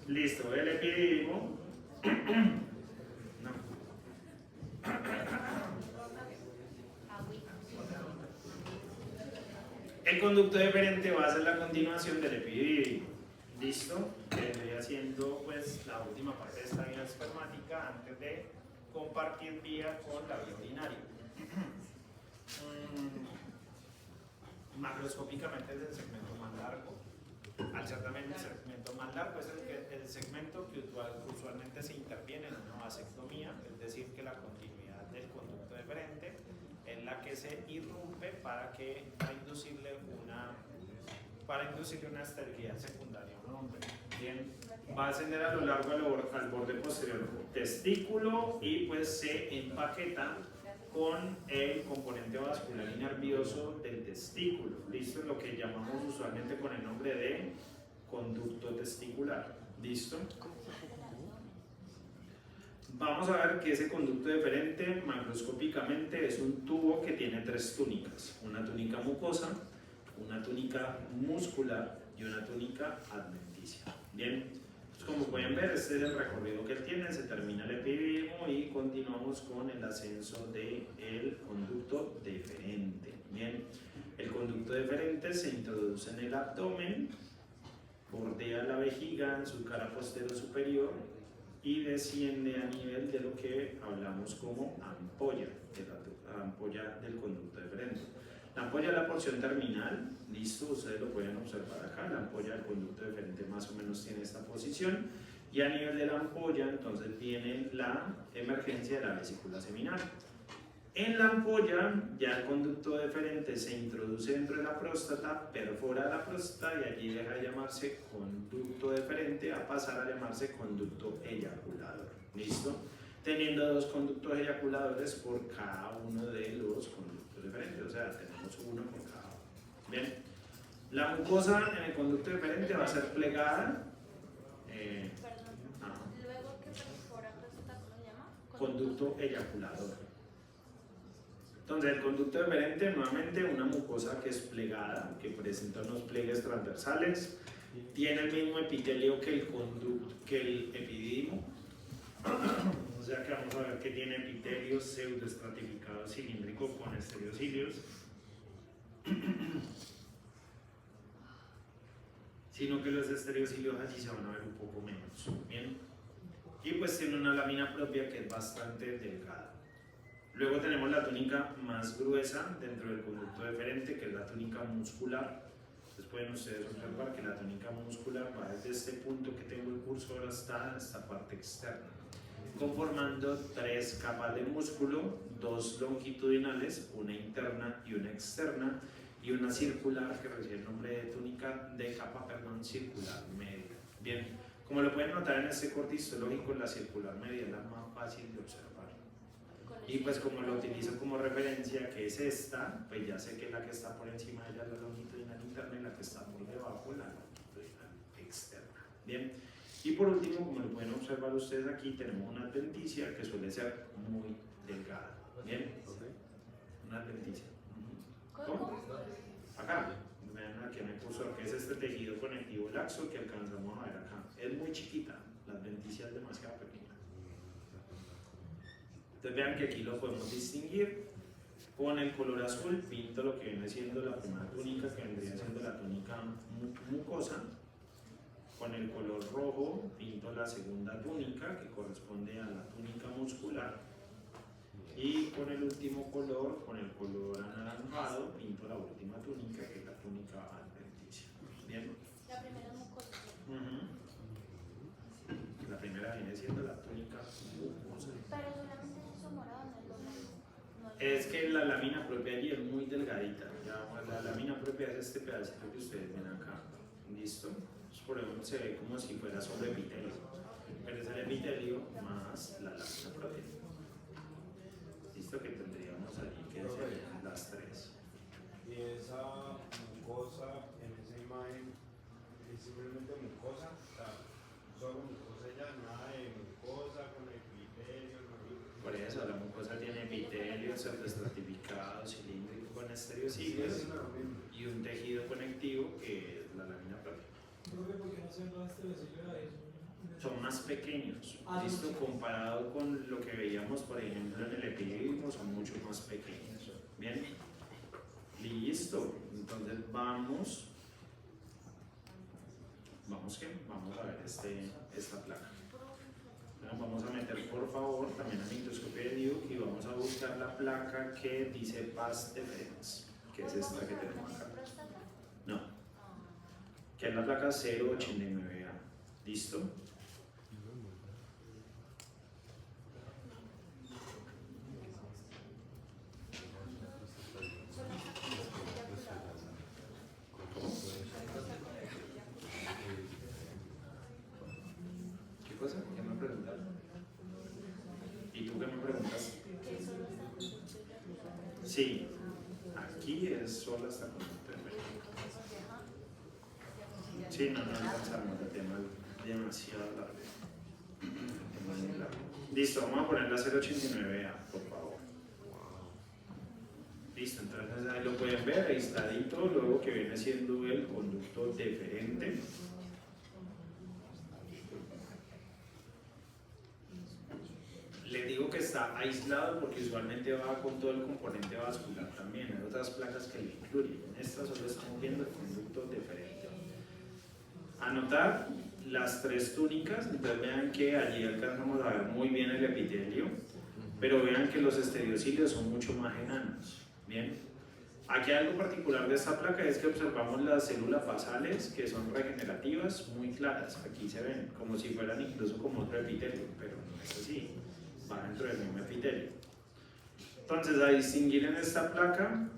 listo, el epididimo. No. El conducto deferente va a ser la continuación del epididimo. ¿Listo? Vendría siendo pues la última parte de esta vía espermática antes de compartir vía con la vía urinaria. Macroscópicamente es el segmento más largo. Al ser también el segmento más largo es el segmento que usualmente se interviene en una vasectomía, es decir, que la continuidad del conducto deferente es la que se irrumpe para inducirle una esterilidad secundaria a un hombre. Bien, va a ascender a lo largo al borde posterior testículo y pues se empaqueta con el componente vascular y nervioso del testículo. ¿Listo? Lo que llamamos usualmente con el nombre de conducto testicular. ¿Listo? Vamos a ver que ese conducto deferente macroscópicamente es un tubo que tiene tres túnicas: una túnica mucosa, una túnica muscular y una túnica adventicia. Bien, pues como pueden ver, este es el recorrido que él tiene. Se termina el epididimo y continuamos con el ascenso del conducto deferente. Bien, el conducto deferente se introduce en el abdomen, bordea la vejiga en su cara posterior superior y desciende a nivel de lo que hablamos como ampolla, la ampolla del conducto deferente. La ampolla es la porción terminal, listo, ustedes lo pueden observar acá. La ampolla del conducto deferente más o menos tiene esta posición, y a nivel de la ampolla entonces viene la emergencia de la vesícula seminal. En la ampolla ya el conducto deferente se introduce dentro de la próstata, perfora la próstata y allí deja de llamarse conducto deferente a pasar a llamarse conducto eyaculador. ¿Listo? Teniendo dos conductos eyaculadores por cada uno de los conductos deferentes, o sea, tenemos uno por cada uno. Bien, la mucosa en el conducto deferente va a ser plegada. Luego que perfora próstata, ¿cómo se llama? Conducto eyaculador. Entonces, el conducto deferente, nuevamente, una mucosa que es plegada, que presenta unos pliegues transversales, tiene el mismo epitelio que el epididimo, o sea que vamos a ver que tiene epitelio pseudoestratificado cilíndrico con estereocilios, sino que los estereocilios allí se van a ver un poco menos. Bien, y pues tiene una lámina propia que es bastante delgada. Luego tenemos la túnica más gruesa dentro del conducto deferente, que es la túnica muscular. Entonces pueden ustedes observar que la túnica muscular va desde este punto que tengo el cursor hasta esta parte externa, conformando tres capas de músculo, dos longitudinales, una interna y una externa, y una circular que recibe el nombre de túnica de capa circular media. Bien, como lo pueden notar en este corte histológico, la circular media es la más fácil de observar. Y pues como lo utilizo como referencia, que es esta, pues ya sé que la que está por encima de ella es la longitudinal interna y la que está por debajo la longitudinal externa. Bien, y por último, como lo pueden observar ustedes aquí, tenemos una adventicia que suele ser muy delgada. Bien, una adventicia. ¿Cómo? Acá, vean aquí en el cursor, que es este tejido conectivo laxo que alcanzamos a ver acá. Es muy chiquita, la adventicia es demasiado pequeña. Entonces vean que aquí lo podemos distinguir. Con el color azul pinto lo que viene siendo la primera túnica, que vendría siendo la túnica mucosa. Con el color rojo pinto la segunda túnica, que corresponde a la túnica muscular. Y con el último color, con el color anaranjado, pinto la última túnica, que es la túnica adventicia. ¿Bien? La primera es mucosa. La primera viene siendo la túnica mucosa. Pero solamente es eso morado, no es lo blanco. Es que la lámina propia allí es muy delgadita. Ya, la lámina propia es este pedacito que ustedes ven acá. ¿Listo? Pues por ejemplo se ve como si fuera solo epitelio. Pero es el epitelio más la lámina propia. ¿Listo? Que tendríamos allí que ser las tres. Y esa mucosa en esa imagen es simplemente mucosa, o sea, solo mucosa ya, nada de mucosa con epitelio, no. Por eso la mucosa tiene epitelio pseudoestratificado cilíndrico con estereocilios y un tejido conectivo que es la lámina propia. Profe, ¿por qué no se llama estereocilio ahí? Son más pequeños, ¿listo? Sí. Comparado con lo que veíamos, por ejemplo, en el epididimo, son mucho más pequeños. Bien, listo. Entonces vamos a ver esta placa. Bueno, vamos a meter por favor también a microscopio de Duke y vamos a buscar la placa que dice Vas deferens, que es esta que tenemos acá. No, que es la placa 089A. ¿Listo? preguntas? Que solo está conducto eyaculador. Sí, aquí es solo hasta conducto deferente. Sí, no alcanzamos el tema demasiado largo. Muy largo. Listo, vamos a poner la 089A, por favor. Listo, entonces ahí lo pueden ver, aisladito, luego que viene siendo el conducto deferente. Le digo que está aislado porque usualmente va con todo el componente vascular también. Hay otras placas que lo incluyen. En esta solo estamos viendo el conducto deferente. Anotar las tres túnicas, entonces vean que allí alcanzamos a ver muy bien el epitelio, pero vean que los estereocilios son mucho más enanos. Bien, aquí algo particular de esta placa es que observamos las células basales que son regenerativas muy claras. Aquí se ven como si fueran incluso como otro epitelio, pero no es así, va dentro del mismo epitelio. Entonces, a distinguir en esta placa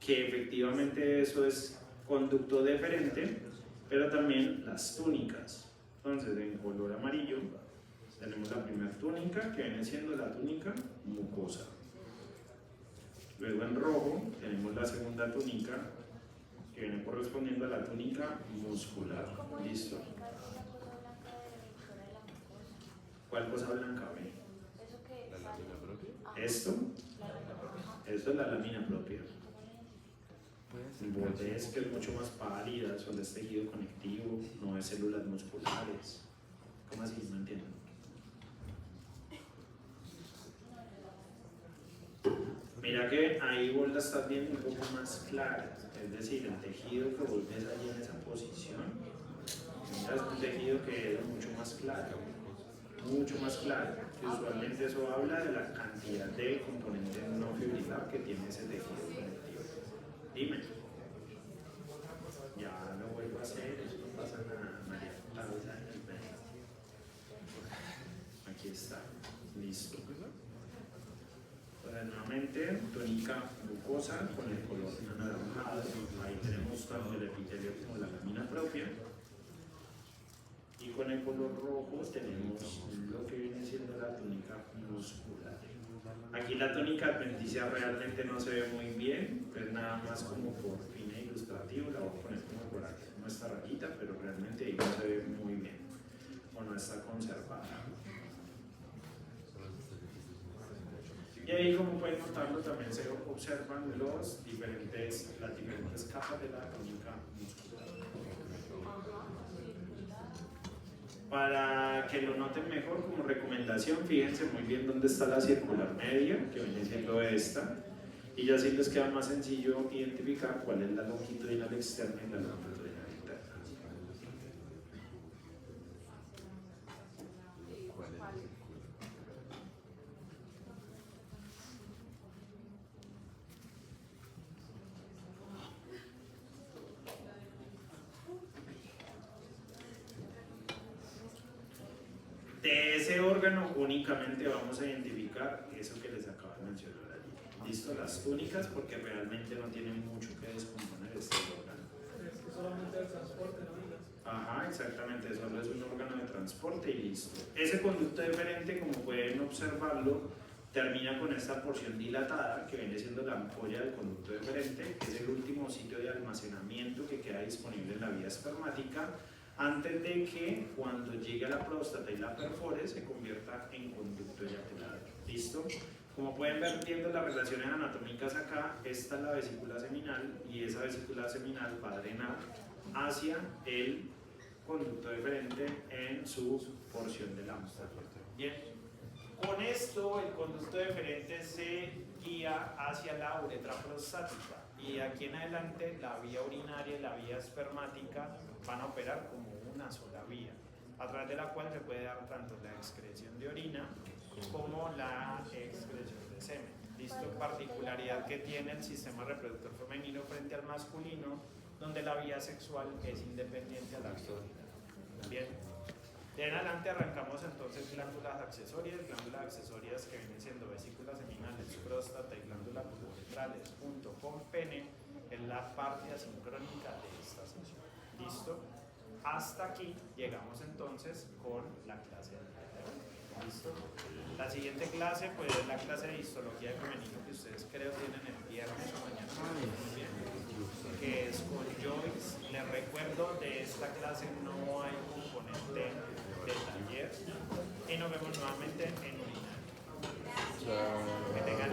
que efectivamente eso es conducto deferente, pero también las túnicas. Entonces, en color amarillo tenemos la primera túnica, que viene siendo la túnica mucosa. Luego en rojo tenemos la segunda túnica, que viene correspondiendo a la túnica muscular. ¿Cómo Listo. identificar la cosa blanca de fuera de la mucosa? ¿Cuál cosa blanca ve? Eso que ¿La sale. lámina propia? Ah, Esto, la lámina propia. esto es la lámina propia. ¿Cómo la identifico? Puede ser El borde es que es mucho más pálida, solo es tejido conectivo, no es células musculares. ¿Cómo así? No entiendo. Mira que ahí vos la estás viendo un poco más clara, es decir, el tejido que vos ves allí en esa posición, es un tejido que es mucho más claro, que usualmente eso habla de la cantidad de componente no fibrilar que tiene ese tejido conectivo. Dime. Ya lo vuelvo a hacer, eso no pasa nada, María. Aquí está, listo. Entonces, nuevamente, túnica mucosa con el color anaranjado. Ahí tenemos tanto el epitelio como la lámina propia. Y con el color rojo tenemos lo que viene siendo la túnica muscular. Aquí la túnica adventicia realmente no se ve muy bien, es nada más como por fin ilustrativo, la voy a poner como por aquí, como esta rayita, pero realmente ahí no se ve muy bien, o no está conservada. Y ahí, como pueden notarlo, también se observan las diferentes capas de la túnica muscular. Para que lo noten mejor, como recomendación, fíjense muy bien dónde está la circular media, que viene siendo esta, y ya así les queda más sencillo identificar cuál es la longitudinal externa y la longitudinal interna. De ese órgano únicamente vamos a identificar eso que les acabo de mencionar allí. Listo, las túnicas, porque realmente no tienen mucho que descomponer este órgano. Es que solamente el transporte, ¿no? Ajá, exactamente, solo es un órgano de transporte y listo. Ese conducto deferente, como pueden observarlo, termina con esta porción dilatada que viene siendo la ampolla del conducto deferente, que es el último sitio de almacenamiento que queda disponible en la vía espermática, antes de que cuando llegue a la próstata y la perfore se convierta en conducto eyaculador. ¿Listo? Como pueden ver viendo las relaciones anatómicas acá, esta es la vesícula seminal y esa vesícula seminal va a drenar hacia el conducto deferente en su porción de la ampolla. Bien, con esto el conducto deferente se guía hacia la uretra prostática y aquí en adelante la vía urinaria y la vía espermática van a operar como una sola vía, a través de la cual se puede dar tanto la excreción de orina como la excreción de semen. Listo, particularidad que tiene el sistema reproductor femenino frente al masculino, donde la vía sexual es independiente a la vía urinaria. Bien, de en adelante arrancamos entonces glándulas accesorias que vienen siendo vesículas seminales, próstata y glándulas uretrales junto con pene en la parte asincrónica de esta sesión. ¿Listo? Hasta aquí llegamos entonces con la clase de hoy. ¿Listo? La siguiente clase pues es la clase de histología femenina que ustedes creo tienen el viernes o mañana, muy bien, que es con Joyce. Les recuerdo, de esta clase no hay componente de taller y nos vemos nuevamente en un. Que tengan